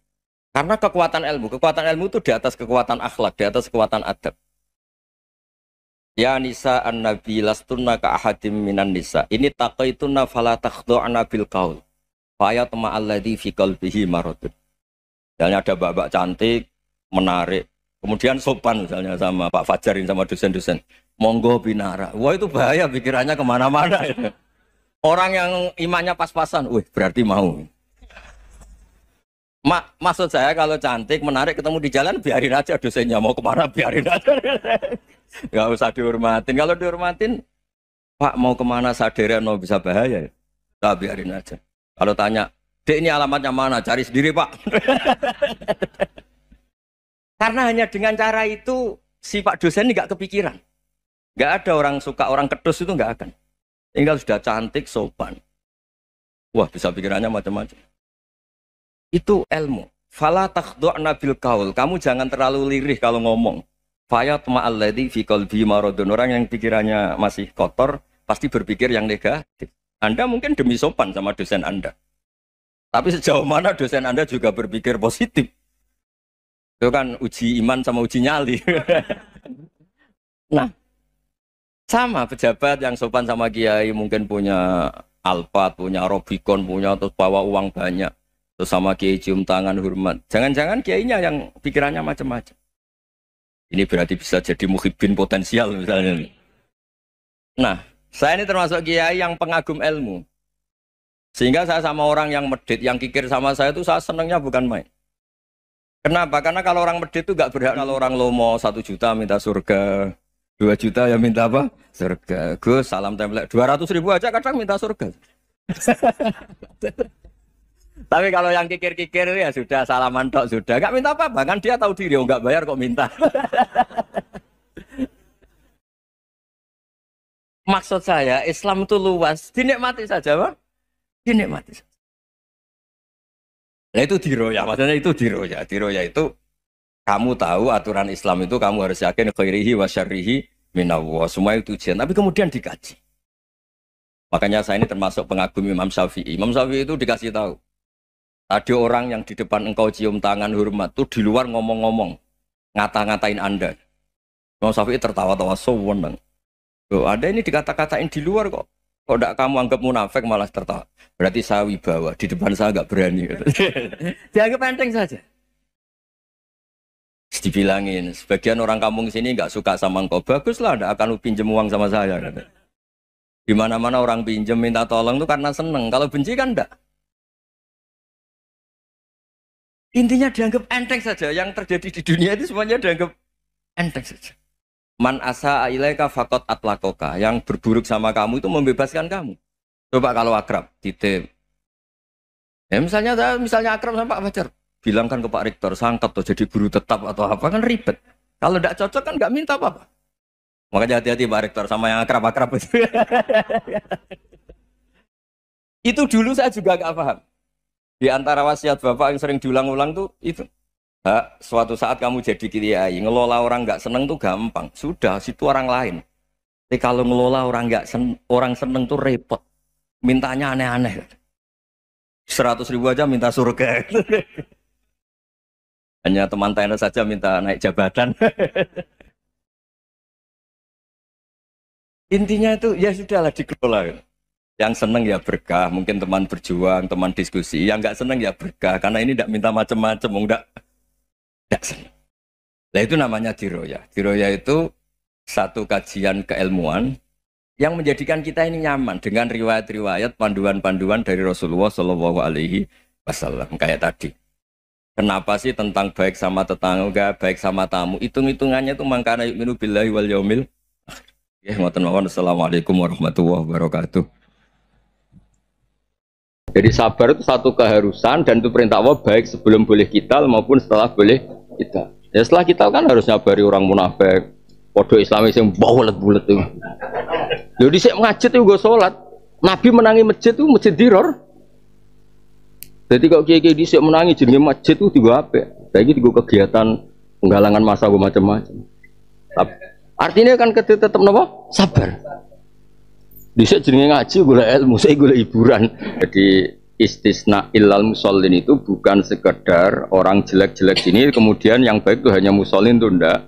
karena kekuatan ilmu itu di atas kekuatan akhlak, di atas kekuatan adab. Ya nisa an-nabi lastunna ka ahadim minan nisa. Ini taqaitunna fala takhdu'na bil qaul. Fa yatma alladhi fi qalbihi maradun. Misalnya ada mbak-mbak cantik, menarik, kemudian sopan misalnya sama Pak Fajarin sama dosen-dosen. Monggo binara. Wah itu bahaya pikirannya kemana-mana. Orang yang imannya pas-pasan, wih berarti mau. Maksud saya kalau cantik, menarik, ketemu di jalan, biarin aja dosennya. Mau kemana, biarin aja. Gak usah dihormatin. Kalau dihormatin, Pak mau kemana sadarian mau bisa bahaya. Nah, biarin aja. Kalau tanya, Dek ini alamatnya mana? Cari sendiri Pak. Karena hanya dengan cara itu, si Pak dosen ini gak kepikiran. Gak ada orang suka, orang kedus itu gak akan. Tinggal sudah cantik, sopan. Wah bisa pikirannya macam-macam. Itu ilmu. Fala takhdu'na bil qaul. Kamu jangan terlalu lirih kalau ngomong. Fayat ma'alladzi fi qalbi maradun. Orang yang pikirannya masih kotor pasti berpikir yang negatif. Anda mungkin demi sopan sama dosen Anda. Tapi sejauh mana dosen Anda juga berpikir positif. Itu kan uji iman sama uji nyali. Nah, sama pejabat yang sopan sama kiai mungkin punya Alphard, punya Robicon, punya terus bawa uang banyak. Terus sama kiai cium tangan hormat. Jangan-jangan kiainya yang pikirannya macam-macam. Ini berarti bisa jadi muhibbin potensial misalnya. Nah, saya ini termasuk kiai yang pengagum ilmu. Sehingga saya sama orang yang medit, yang kikir sama saya itu saya senangnya bukan main. Kenapa? Karena kalau orang medit itu gak berhak. Kalau orang lomo 1 juta minta surga. 2 juta ya minta apa? Surga. Gus, salam template. 200.000 aja kadang minta surga. Tapi kalau yang kikir-kikir ya sudah salaman tok sudah. Gak minta apa-apa. Kan dia tahu diri. Gak bayar kok minta. Maksud saya Islam itu luas. Dinikmati saja Pak. Dinikmati saja. Nah itu diroya. Maksudnya itu diroya. Diroya itu kamu tahu aturan Islam itu kamu harus yakin khairihi wa syarrihi minallah. Semua itu ujian. Tapi kemudian dikaji. Makanya saya ini termasuk pengagum Imam Syafi'i. Imam Syafi'i itu dikasih tahu. Ada orang yang di depan engkau cium tangan hormat. Itu di luar ngomong-ngomong. Ngata-ngatain Anda. Imam Syafi'i tertawa-tawa sewenang. Loh, ada ini dikata-katain di luar kok. Kok tidak kamu anggap munafik malah tertawa. Berarti saya wibawa. Di depan saya nggak berani. Dianggap enteng saja. Dibilangin, sebagian orang kampung sini nggak suka sama engkau. Baguslah, tidak akan pinjam uang sama saya. Di mana-mana orang pinjam minta tolong itu karena seneng. Kalau benci kan enggak. Intinya dianggap enteng saja. Yang terjadi di dunia itu semuanya dianggap enteng saja. Man asa ilaika faqat atlakoka. Yang berburuk sama kamu itu membebaskan kamu. Coba kalau akrab, titip. Ya misalnya akrab sama Pak Fajar. Bilangkan ke Pak Rektor, sangkat atau jadi guru tetap atau apa kan ribet. Kalau tidak cocok kan nggak minta apa-apa. Makanya hati-hati Pak Rektor sama yang akrab-akrab itu. Itu dulu saya juga nggak paham. Di antara wasiat Bapak yang sering diulang-ulang tuh itu. Suatu saat kamu jadi kiai, ngelola orang nggak seneng tuh gampang. Sudah, situ orang lain. Tapi kalau ngelola orang orang seneng tuh repot. Mintanya aneh-aneh. 100.000 aja minta surga. Hanya teman tenis saja minta naik jabatan. Intinya itu ya sudahlah dikelola. Yang seneng ya berkah, mungkin teman berjuang, teman diskusi. Yang nggak seneng ya berkah, karena ini tidak minta macam-macam, tidak seneng. Nah itu namanya diroya. Diroya itu satu kajian keilmuan yang menjadikan kita ini nyaman dengan riwayat-riwayat, panduan-panduan dari Rasulullah Shallallahu Alaihi Wasallam kayak tadi. Kenapa sih tentang baik sama tetangga, baik sama tamu? Hitung-hitungannya itu mangkana yu'minu billahi wal yaumil akhir. Ya, ngoten mawon. Assalamualaikum warahmatullahi wabarakatuh. Jadi sabar itu satu keharusan dan itu perintah Allah baik sebelum boleh kita maupun setelah boleh kita. Ya setelah kita kan harus nyabari orang munafik, podo Islamis yang bulet-bulet itu. Jadi saya ngajit itu gue sholat. Nabi menangi masjid itu masjid diror. Jadi kalau kiai disik menangi jenenge masjid itu tiga apa? Lagi tiga kegiatan penggalangan masa macam-macam. Artinya kan kita tetap nopo sabar. Disik jenenge ngaji gula ilmu, saya gula hiburan. Jadi istisna illal musallin itu bukan sekedar orang jelek-jelek ini kemudian yang baik itu hanya musallin itu enggak.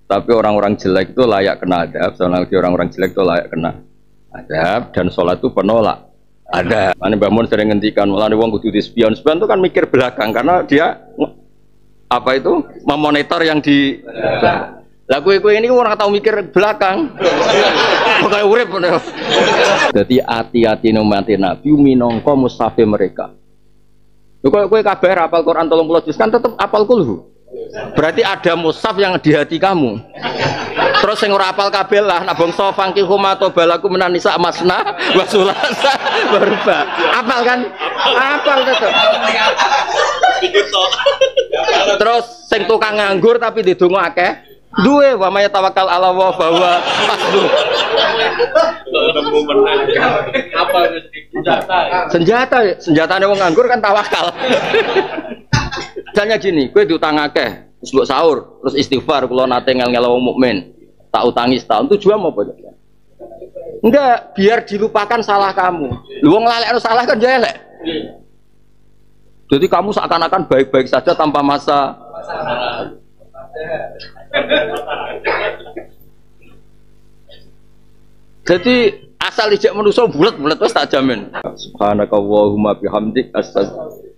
Tapi orang-orang jelek itu layak kena adab, soalnya orang-orang jelek itu layak kena adab dan sholat itu penolak. Ada, mana Mbak Mun sering ngendikan, malah wong kudu dispion. Spion itu kan mikir belakang karena dia apa itu memonitor yang di. Lah kue ini orang tahu mikir belakang. Kayak urip. Jadi hati-hati nomati Nabi minangka mushaf mereka. Lho kue kabar apal Quran 30 juz kan tetap apal kulhu. Berarti ada mushaf yang di hati kamu. Terus yang ora apal kabeh lah, nak bangsa fangki huma atau balaku menanisa masna wa sulasa berubah. Apal kan? Apal tetep. Terus sing tukang nganggur tapi didonga akeh, duwe wa may tawakkal ala Allah bahwa pasdu. Apa senjatane wong nganggur kan tawakal. Misalnya gini, kowe diutang akeh, terus mbok sahur, terus istighfar kula nate ngel-ngel wong mukmin. Tak utangi setahun, tujuan mau apa? Enggak, biar dilupakan salah kamu. Lu wong lalekno salah kan jelek. Jadi kamu seakan-akan baik-baik saja tanpa masa. Jadi asal ijek manusia bulat-bulat wis tak jamin. Subhanakallahumma bihamdik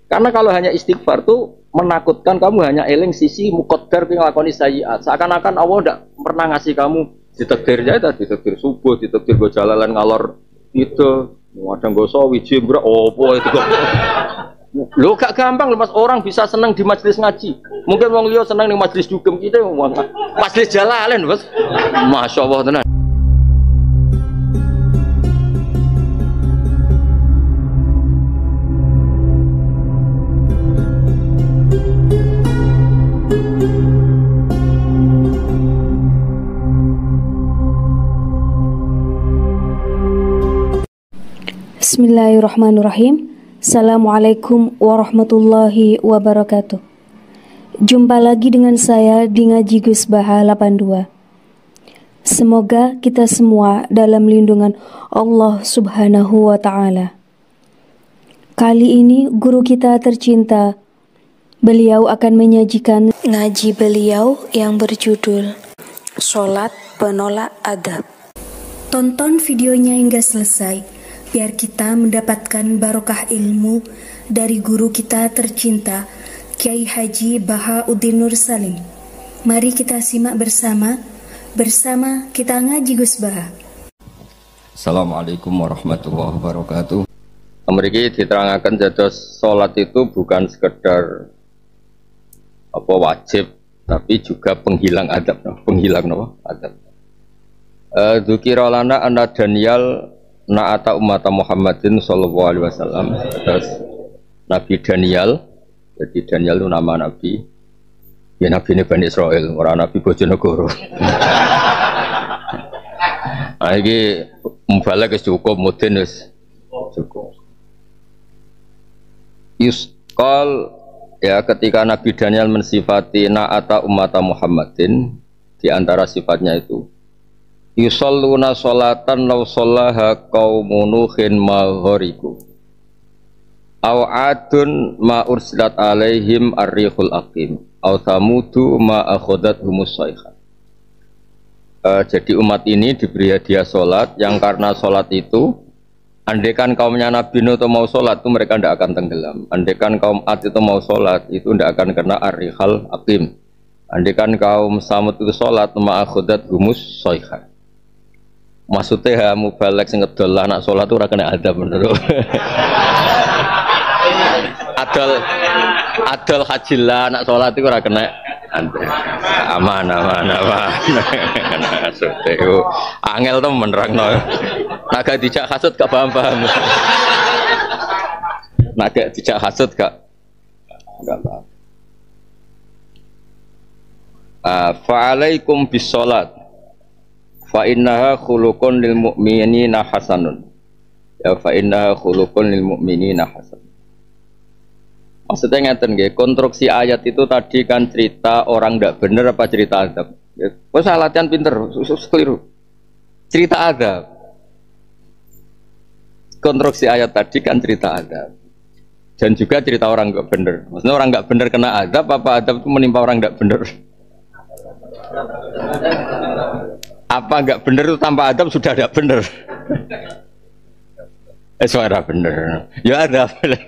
karena kalau hanya istighfar tuh menakutkan kamu hanya eling sisi muqaddar ping lakoni sayyiat. Seakan-akan Allah ndak pernah ngasih kamu ditakdirnya itu ditakdir subuh, ditakdir go jalalan ngalor itu, kadang go sawi jembra opo itu kok. Lho gak gampang lho Mas, orang bisa senang di majelis ngaji. Mungkin wong liya senang di majelis dugem, kita majelis jalalan, Mas. Masyaallah tenan. Bismillahirrahmanirrahim. Assalamualaikum warahmatullahi wabarakatuh. Jumpa lagi dengan saya di Ngaji Gus Baha 82. Semoga kita semua dalam lindungan Allah Subhanahu wa Ta'ala. Kali ini guru kita tercinta, beliau akan menyajikan ngaji beliau yang berjudul Sholat Penolak Adab. Tonton videonya hingga selesai biar kita mendapatkan barokah ilmu dari guru kita tercinta, Kiai Haji Bahauddin Nur Salim. Mari kita simak bersama kita ngaji Gus Baha. Assalamualaikum warahmatullahi wabarakatuh. Mriki diterangkan dados salat itu bukan sekedar apa wajib, tapi juga penghilang adab, penghilang adab. Dzukira lana anna Daniel na'ata ummata Muhammadin sallallahu alaihi wasallam. Terus Nabi Daniel, jadi Daniel itu nama nabi. Ya nabi ini Bani Israel, orang nabi Bojonegoro. Nah, ini mubalak cukup, mudin cukup. Yuskal ya ketika Nabi Daniel mensifati na'ata ummata Muhammadin, di antara sifatnya itu yusalluna sholatan law shallaha qaumun nuhin ma ghariku aw adun ma ursilat alaihim ar-rihul aqim aw samudu ma akhadat humus sayha. Jadi umat ini diberi hadiah sholat yang karena sholat itu andaikan kaumnya Nabi Nuh itu mau sholat itu mereka tidak akan tenggelam. Andaikan kaum Ad itu mau sholat itu tidak akan kena ar-rihal aqim. Andaikan kaum Samud itu sholat ma akhadat humus sayha. Maksudnya mubalek sing ngedol anak sholat itu ora kena adab bener. Adol hajilah anak sholat itu ora kena aman. Maksudnya angel tuh menerangno. Naga dijak hasud gak paham. Naga dijak hasud gak paham. Fa'alaikum bis sholat fa innaha khuluqun lil mu'minina hasanun. Ya fa innaha khuluqun lil mu'minina hasanun. Maksudnya ngeten nggih, konstruksi ayat itu tadi kan cerita orang ndak bener apa cerita adab. Ya, wes latihan pinter, keliru. Cerita adab. Konstruksi ayat tadi kan cerita adab. Dan juga cerita orang nggak bener. Maksudnya orang nggak bener kena adab apa adab itu menimpa orang nggak bener? Apa nggak bener itu tanpa adab sudah ada bener? Suara bener. Ya ada bener.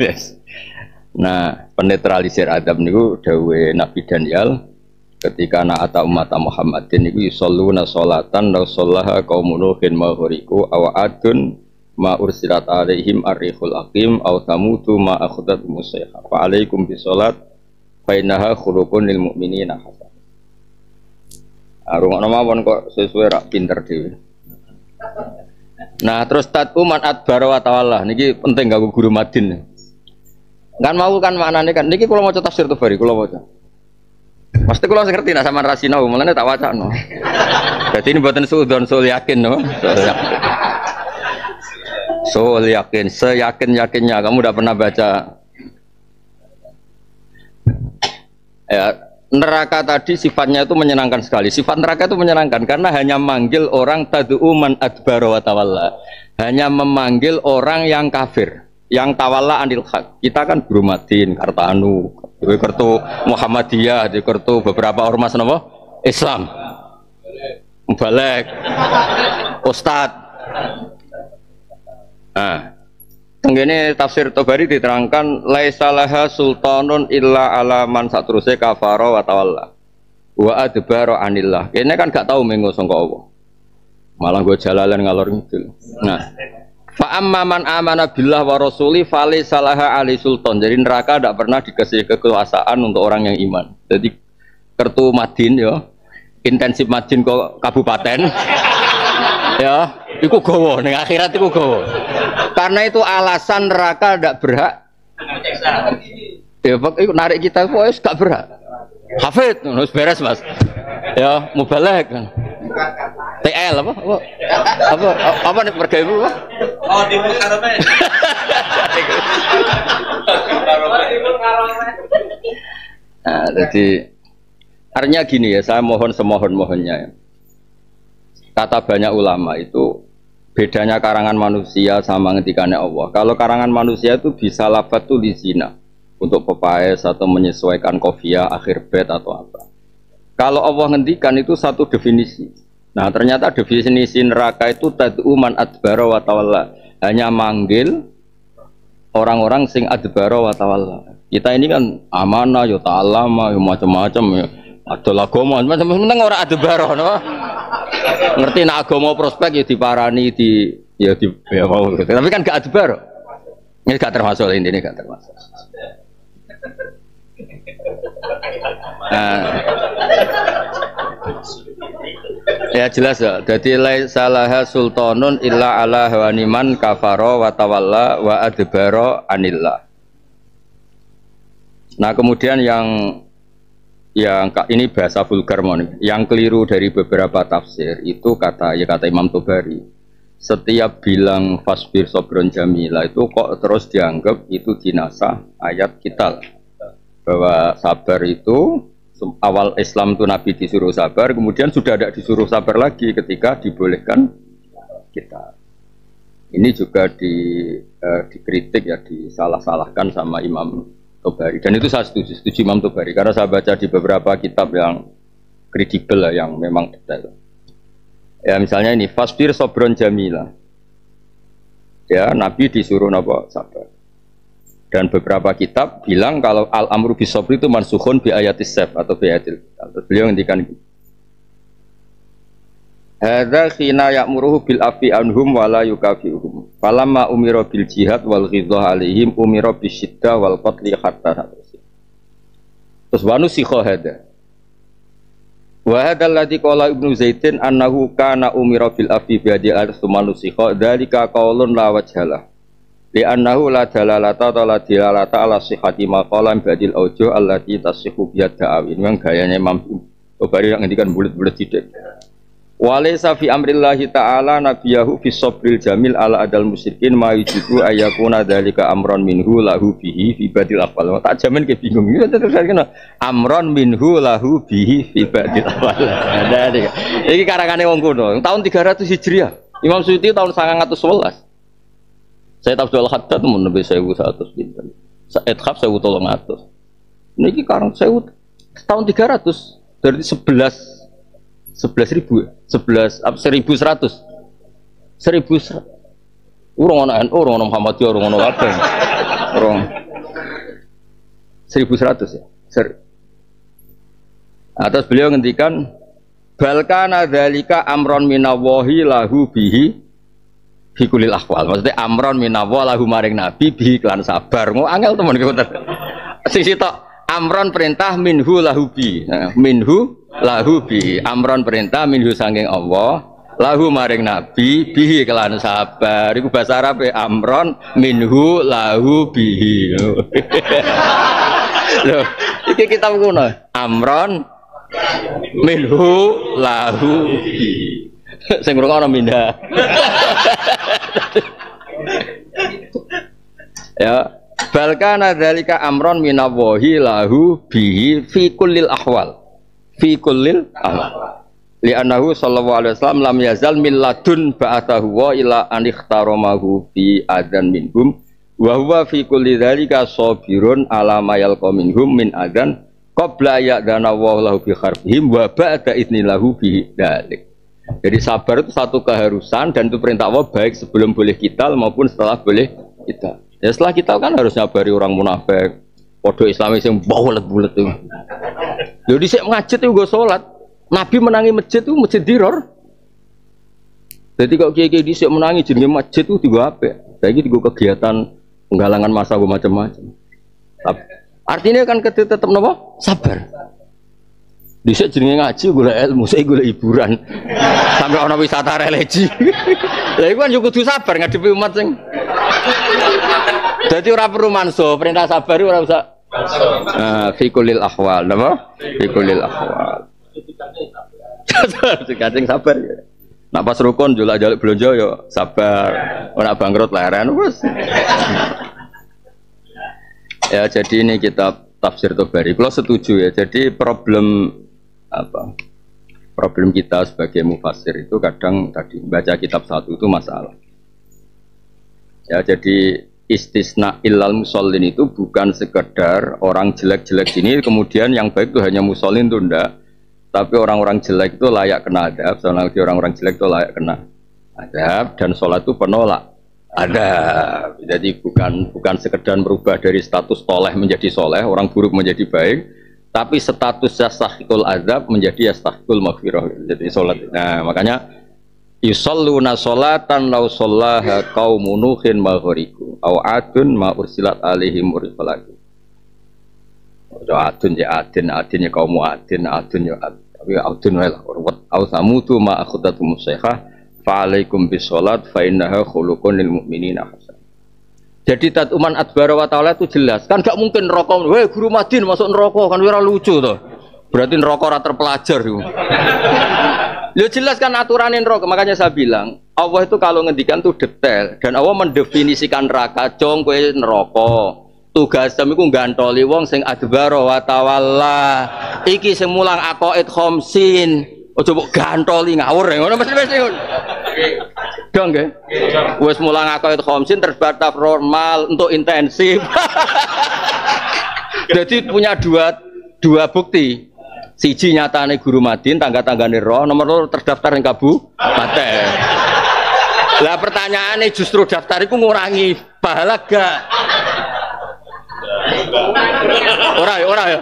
Nah, penetralisir adab niku dawuhe Nabi Daniel ketika na'ata ummata Muhammadin niku yusalluna sholatan law shallaha qaumun nuhin ma ghariku aw adun ma ursilat alaihim ar-rihul aqim aw tamutu ma akhadat musayha fa alaikum bisolat fa innaha khuluqun lil mu'minina hasan. Arungokno mawon kok sesuai rak pinter dhewe. Nah, terus tatu man adbara wa tawalla niki penting kanggo guru Madin. Kan mau kan maknane kan niki kula maca tafsir Tabari kula maca. Pasti kula ngerti nak sampean rasinau mulane tak wacana. Dadi ini mboten suudzon sul yakin no. Sul yakin, seyakin-yakinnya kamu udah pernah baca ya, neraka tadi sifatnya itu menyenangkan sekali. Sifat neraka itu menyenangkan karena hanya manggil orang tad'u man adbara wa tawalla. Hanya memanggil orang yang kafir, yang tawalla anil haq. Kita kan Guru Madin, Kartanu, Kartu Muhammadiyah, Kartu beberapa ormas napa? Islam. Mubalek. Ustad. Nah, tenggene tafsir Tabari diterangkan laisalaha sultanun illa ala man satruse kafara wa tawalla. Wa adbara anillah. Kene kan gak tahu mengo sangka Allah. Malah gue jalalan ngalor ngidul. Nah, fa amma man amana billah wa rasuli fali salaha ali sultan. Jadi neraka tidak pernah dikasih kekuasaan untuk orang yang iman. Jadi kartu Madin ya, intensif Madin kok kabupaten. Ya, iku gowo ning akhirat iku gowo. Karena itu alasan neraka tidak berhak. Ya, iku narik kita wis gak berhak. Hafid, harus beres Mas. Ya, mubalek. TL apa nih pergaya ibu apa? Oh di Mukarome. Nah, jadi artinya gini ya, saya mohon semohon-mohonnya ya. Kata banyak ulama itu bedanya karangan manusia sama ngendikannya Allah. Kalau karangan manusia itu bisa lafadz di zina untuk pepaes atau menyesuaikan kofiah akhir bait atau apa. Kalau Allah ngendikan itu satu definisi. Nah ternyata definisi neraka itu tad'u man adbara wa tawalla, hanya manggil orang-orang sing adbara wa tawalla. Kita ini kan amanah ya ta'allama ya macam-macam ya. Ada agama macam-macam penting ora adbara no. Ngerti nek agama prospek ya diparani Ya di ya mau. Tapi kan gak adbar. Ini gak termasuk ini gak termasuk. Ya jelas ya. Jadi laisalaha sultanun illa ala hawaniman kafaro wa tawalla wa adbaro anillah. Nah kemudian yang ini bahasa vulgar yang keliru dari beberapa tafsir itu kata Imam Tobari. Setiap bilang fasbir sobron jamila itu kok terus dianggap itu dinasah ayat kita bahwa sabar itu awal Islam itu Nabi disuruh sabar, kemudian sudah ada disuruh sabar lagi ketika dibolehkan kita. Ini juga dikritik ya, disalah-salahkan sama Imam Tobari. Dan itu saya setuju Imam Tobari karena saya baca di beberapa kitab yang kredibel yang memang detail. Ya misalnya ini fasbir sobron jamila. Ya Nabi disuruh apa? Sabar. Dan beberapa kitab bilang kalau al-amru bis-sabri itu mansukhun bi ayatis saf atau bi ayatil. Beliau ngendikan gitu. Hadza khina ya'muruhu bil afi anhum wa la yukafiuhum. Falamma umira bil jihad wal ghidha alaihim umira bisyiddah wal qatli hatta. Terus wanu sikha hadza. Wa hadzal ladzi qala Ibnu Zaidin annahu kana umira bil afi bi hadi al-sumanusikha dzalika qaulun la wajhalah. Li annahu la dalalata la dilalata ala sihhati maqalan badil aujo allati tasihhu bi da'awin. Memang gayanya Imam Tobari yang ngendikan bulet-bulet sithik. Walaysa fi amrillahi ta'ala nabiyahu fi sabril jamil ala adal musyrikin ma yujibu ayyakuna dzalika amron minhu lahu bihi fi badil afal. Tak jamin ke bingung. Amron minhu lahu bihi fi badil afal. Iki karangane wong kuno tahun 300 Hijriah. Imam Suyuti tahun 911. Saya Abdul Haddad mun lebih 1100 pinten. Said Khaf 1300. Niki karang 1000 tahun 300 dari 11.100 urung ana NU urung ana Muhammadiyah urung ana kabeh urung 1100 ya atas beliau ngendikan balkana dzalika amron minallahi lahu bihi fi kulil ahwal maksudnya amron minallah lahu maring nabi bihi lan sabar mau angel temen ngoten sisi tok amron perintah minhu lahu bi minhu lahu bi amron perintah minhu sanging Allah lahu maring nabi bihi kelan sabar iku bahasa Arab amron minhu lahu bihi lho iki kitab kuno amron minhu lahu bihi sing ngrungokno minda ya balkana dzalika amron minallahi lahu bihi fi kullil ahwal fi kullil ahwal li'annahu sallallahu alaihi wasallam lam yazal min ladun ba'athahu wa ila an ikhtaramahu fi adzan minhum wa huwa fi kulli dzalika sabirun ala ma yalqa minhum min adzan qabla ya'dana wa lahu bi kharbihim wa ba'da idznillahu bi dzalik. Jadi sabar itu satu keharusan dan itu perintah Allah baik sebelum boleh kita maupun setelah boleh kita. Ya setelah kita kan harus nyabari orang munafik, podo Islami yang bulet-bulet itu. Jadi saya ngajit itu gue sholat, Nabi menangi masjid itu masjid diror. Jadi kalau kiai-kiai disek menangi jenis masjid itu tiga apa? Lagi tiga kegiatan penggalangan masa macam-macam. Artinya kan kita tetap nopo sabar. Disek jenis ngaji gula ilmu, saya gula hiburan. Sampai orang wisata religi. Lah iku kan yo kudu sabar ngadepi umat sing. Dadi ora perlu manso, perintah sabar ora usah. Fi kulil ahwal, napa? Fi kulil ahwal. Kadang sabar ya. Nak pas rukun jolak-jolak blonjo yo sabar. Ora bangkrut leren wis. Ya jadi ini kitab tafsir Tobari. Kalau setuju ya. Jadi problem kita sebagai mufassir itu kadang tadi baca kitab satu itu masalah. Ya jadi istisna illal musallin itu bukan sekedar orang jelek-jelek ini kemudian yang baik itu hanya musallin itu enggak. Tapi orang-orang jelek itu layak kena adab, soalnya orang-orang jelek itu layak kena adab dan sholat itu penolak adab. Jadi bukan sekedar merubah dari status toleh menjadi soleh, orang buruk menjadi baik, tapi status yastahiqul adab menjadi yastahiqul maghfirah. Jadi sholat. Nah makanya Yusalluna sholatan law shallaha qaumun nuhin maghriku aw adun ma ursilat alaihim mursalatu. Adun ya adin ya kaum adin ya adin. Tapi adun wae lah. Aw samutu ma akhadatu musyaikha fa alaikum bisolat fa innaha khuluqun lil mu'minina hasan. Jadi tatuman adbara wa ta'ala itu jelas. Kan gak mungkin neraka, weh guru Madin masuk neraka kan ora lucu to. Berarti neraka ora terpelajar itu. Lu jelas kan aturan neraka, makanya saya bilang Allah itu kalau ngendikan tuh detail dan Allah mendefinisikan neraka, jong kowe neraka. Tugas iku gantoli wong sing adbara wa tawalla. Iki sing mulang aqaid khamsin. Ojo mbok gantoli ngawur ngono mesti ngono. Dong nggih. Wis mulang aqaid khamsin terbatas normal untuk intensif. Jadi punya dua bukti. Siji nyatane guru Madin, tangga-tanggane roh, nomor loro terdaftar ing kabupaten. Lah pertanyaane justru daftar iku ngurangi pahala gak? Ora ya.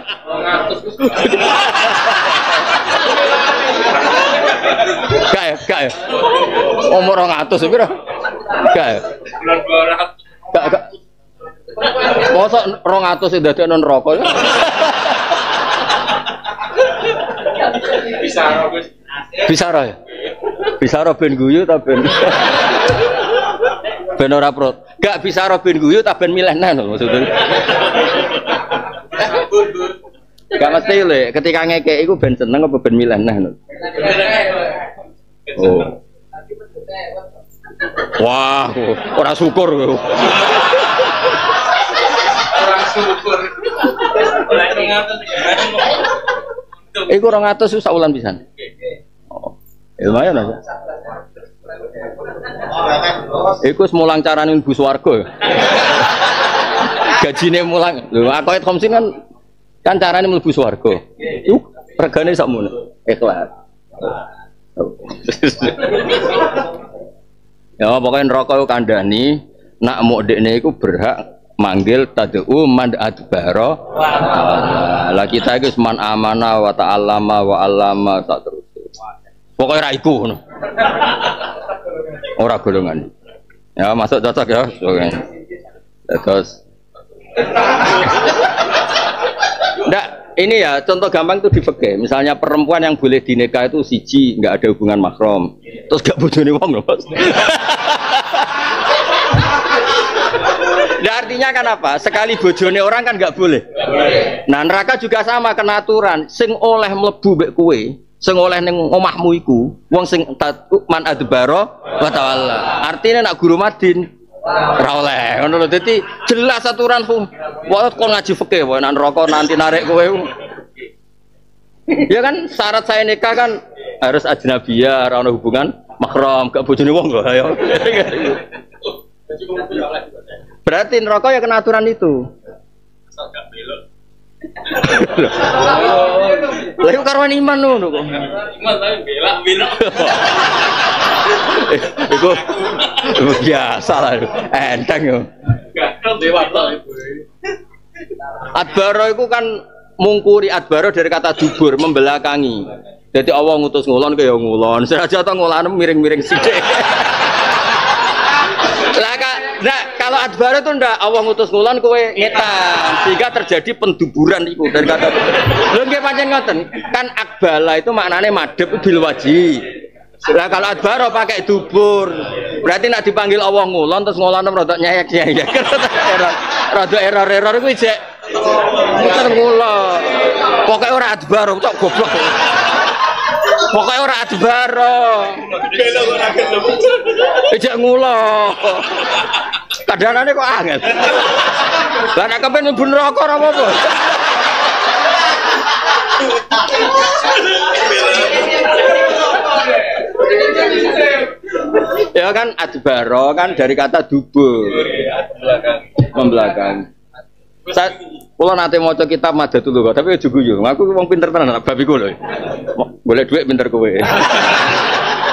Gak ya. Umur 200 piro? Gak ya. Gak. Mosok 200 ndadekno neraka ya. Bisa ro ben guyu ta ben ora prot. Gak bisa ro ben guyu ta ben milihna lho maksudnya. Gak mesti lho ketika ngekek iku ben seneng apa ben milihna lho. Oh. Wah, ora syukur kowe. Ora syukur. Iku 200 susah ulan pisan. Oh. Lumayan aja. Iku semulang carane mlebu swarga. Gajine mulang. Lho, aqaid khamsin kan carane mlebu swarga. Iku regane sakmono. Ikhlas. Ya pokoknya neraka iku kandhani nak muk dekne iku berhak manggil tad'u man adbara. Lah kita iki man amana wa ta'allama wa 'allama sak terus. Pokoke ra iku ngono. Ora golongan. Ya masuk cocok ya. Oke. Terus ndak ini ya contoh gampang itu di fikih. Misalnya perempuan yang boleh dinikah itu siji enggak ada hubungan mahram. Terus gak bojone wong lho, Mas. Nah, artinya kan apa? Sekali bojone orang kan nggak boleh. Nah neraka juga sama kena aturan. Sing oleh mlebu mbek kowe, sing oleh ning omahmu iku, wong sing man adbara wa tawalla. Artinya nak guru Madin ora oleh. Ngono lho. Dadi jelas aturan pun. Kok ngaji fikih wae nak neraka nanti narik kowe. Ya kan syarat saya nikah kan harus ajnabiyah, ora ono hubungan mahram, gak bojone wong kok ya. Berarti neraka ya kena aturan itu. Lah iku karwan iman ngono kok. Iman tapi belak. Iku biasa lah. Enteng yo. Adbaro iku kan mungkuri adbaro dari kata dubur, membelakangi. Jadi Allah ngutus ngulon ke ya ngulon. Senajan to ngulane miring-miring sithik. Nah, kalau adbara itu ndak Allah ngutus ngulon kowe ngetan sehingga terjadi penduburan itu dari kata lho nggih pancen ngoten kan akbala itu maknanya madhep bil wajhi. Lah kalau adbara pakai dubur berarti nak dipanggil Allah ngulon terus ngulon rada nyayek-nyayek rada error kuwi jek muter ngulon pokoke ora adbara cok goblok pokoknya ora adbara ejak ngulon kadang-kadang kok angel lah nek kepen mlebu neraka ora apa-apa ya kan adbara kan dari kata dubur membelakangi. Kalau nanti mau coba kitab Madatul Lugha, tapi juga yo. Aku wong pinter tenan, babiku lho. Boleh duit pinter kowe.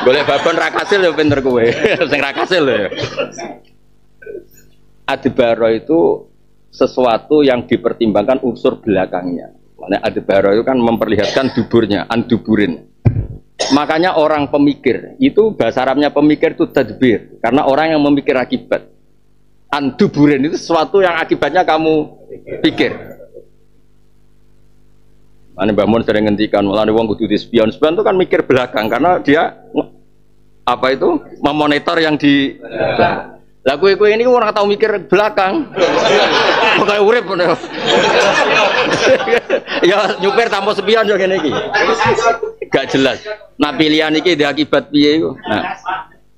Boleh babon ra kasil yo pinter kowe. Sing ra kasil lho. Adbara itu sesuatu yang dipertimbangkan unsur belakangnya. Makanya adbara itu kan memperlihatkan duburnya, anduburin. Makanya orang pemikir itu bahasa Arabnya pemikir itu tadbir, karena orang yang memikir akibat. Anduburin itu sesuatu yang akibatnya kamu pikir. Ane Mbah Mun sering ngendikan, mulane wong kudu dispion. Spion itu kan mikir belakang karena dia apa itu memonitor yang di. Lah kowe ini ora tau mikir belakang. Pokoke urip ngono. Ya nyupir tanpa spion yo ngene iki. Gak jelas. Nah pilihan iki dia akibat piye iku. Nah,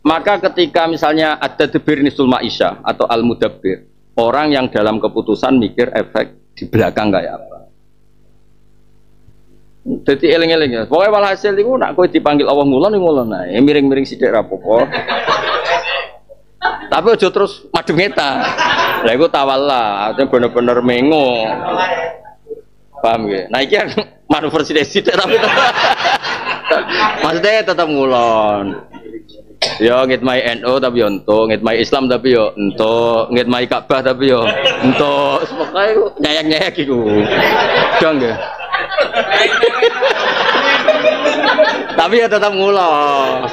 maka ketika misalnya ada tadbir nisul ma'isyah atau al-mudabbir, orang yang dalam keputusan mikir efek di belakang kayak apa. Jadi eling-eling ya. Pokoknya walhasil iku nak kowe dipanggil Allah ngulon ae, miring-miring sithik ra apa-apa. Tapi aja terus madhep ngeta. Lah iku tawalla, artinya bener-bener mengo. Paham nggih? Nah iki manuver sithik tapi maksudnya tetap ngulon. Yo ngitmai NU tapi yo entuk, ngitmai Islam tapi yo entuk, ngitmai Ka'bah tapi yo entuk. Pokoke nyayang-nyayang iku. Dong nggih. Tapi ya tetap ngulon.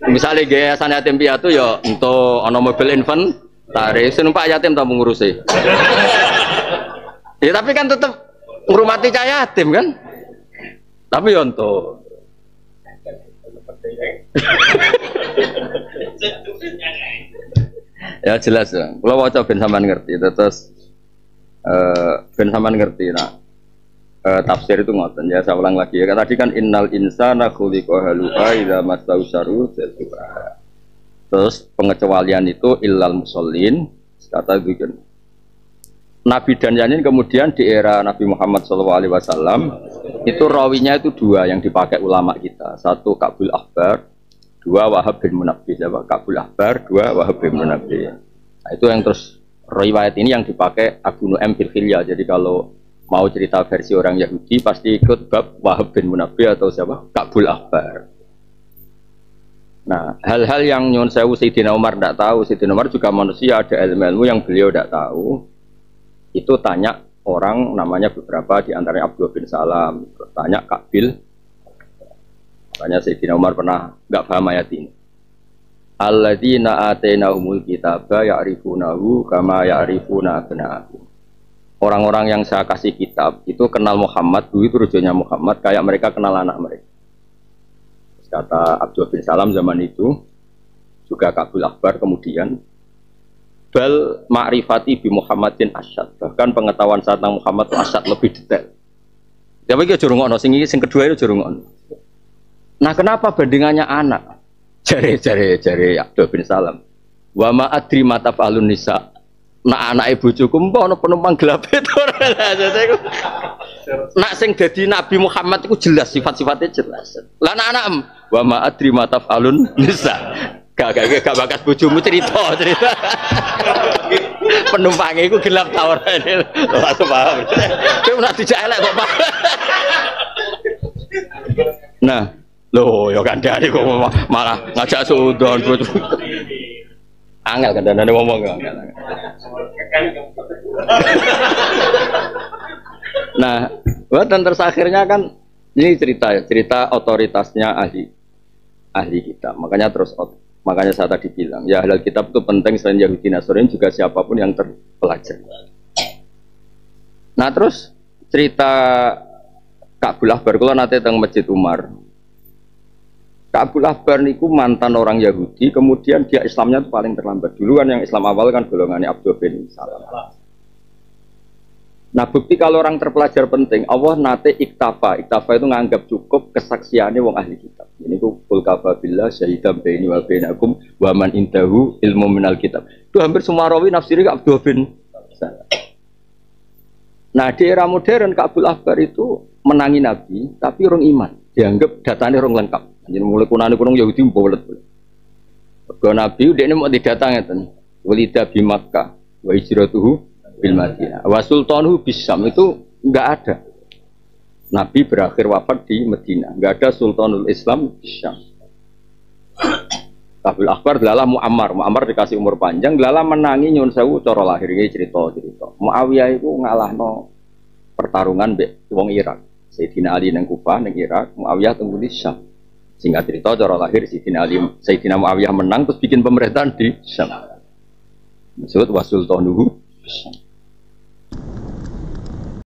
Misalnya gaya yayasan yatim piatu ya untuk ono mobil inventaris numpak yatim tak mengurusi. Ya tapi kan tetap ngurmati cah yatim kan. Tapi ya untuk ya jelas ya. Kalau waca ben sampean ngerti terus ben sampean ngerti nak. Tafsir itu ngoten ya, saya ulang lagi ya. Tadi kan innal insana khuliqa halu'a idza massahu syarru jazua. Terus pengecualian itu illal musallin kata gitu. Nabi dan Yanin kemudian di era Nabi Muhammad SAW itu rawinya itu dua yang dipakai ulama kita. Satu Ka'bul Ahbar, dua Wahab bin Munabbih. Ka'bul Ahbar, dua Wahab bin Munabbih. Nah, itu yang terus riwayat ini yang dipakai Abu Nu'aim fil Hilya. Jadi kalau mau cerita versi orang Yahudi pasti ikut bab Wahab bin Munabbih atau siapa? Ka'bul Ahbar. Nah, hal-hal yang nyuwun sewu Sayyidina Umar tidak tahu. Sayyidina Umar juga manusia, ada ilmu yang beliau tidak tahu. Itu tanya orang namanya beberapa di antaranya Abdullah bin Salam, tanya Kabil. Tanya Sayyidina Umar pernah nggak paham ayat ini. Alladzina atainahumul kitaba ya'rifunahu kama ya'rifuna abna'ahum. Orang-orang yang saya kasih kitab itu kenal Muhammad, dulu itu rujukannya Muhammad kayak mereka kenal anak mereka. Kata Abdullah bin Salam zaman itu, juga Ka'bul Ahbar kemudian, bal ma'rifati bi Muhammadin asyad, bahkan pengetahuan tentang Muhammad itu asyad lebih detail. Tapi itu jurungono, sing kedua itu jurungono. Nah kenapa bandingannya anak? Jari Abdullah bin Salam. Wa ma adri ma taf'alun nisa. Nak anak ibu cukup, ono penumpang gelap itu. Nak sing dadi Nabi Muhammad itu jelas sifat-sifatnya jelas. Lah anak wa ma adri ma taf'alun nisa. Gak bakas bojomu cerita. Penumpangnya itu gelap tawar. Langsung paham. Kowe nak dijak elek kok, Pak. Nah, loh ya kandhane kok malah ngajak suudon. Angel kandhane ngomong kok. Nah, dan terus akhirnya kan ini cerita otoritasnya ahli kitab. Makanya saya tadi bilang, ya ahli kitab itu penting selain Yahudi Nasrani juga siapapun yang terpelajar. Nah, terus cerita Ka'bul Ahbar kula nate teng Masjid Umar. Ka'bul Ahbar niku mantan orang Yahudi, kemudian dia Islamnya itu paling terlambat. Dulu kan yang Islam awal kan golongannya Abdullah bin Salam. Nah, bukti kalau orang terpelajar penting, Allah nate iktafa itu nganggap cukup kesaksiannya wong ahli kitab. Ini ku qul kafa billah syahidan baini wa bainakum wa man indahu ilmu minal kitab. Itu hampir semua rawi nafsiri Abdullah bin Salam. Nah, di era modern Ka'bul Ahbar itu menangi Nabi, tapi orang iman. Dianggap datanya orang lengkap. Jadi mulai kunani kunung Yahudi bolet. Kalau Nabi dia ini mau didatang itu, walida bi Makkah, wa hijratuhu bil Madinah, wa sultanuhu bisam itu enggak ada. Nabi berakhir wafat di Madinah, enggak ada sultanul Islam bisam. Ka'bul Ahbar adalah Muammar dikasih umur panjang, adalah menangi nyun sewu cara lahirnya cerita. Muawiyah itu ngalahno pertarungan mbek wong Irak. Sayyidina Ali nang Kufah nang Irak, Muawiyah tunggu di Syam. Singkat cerita cara lahir Sayyidina Muawiyah menang terus bikin pemerintahan di Syam. Disebut Wasultanuhu Syam.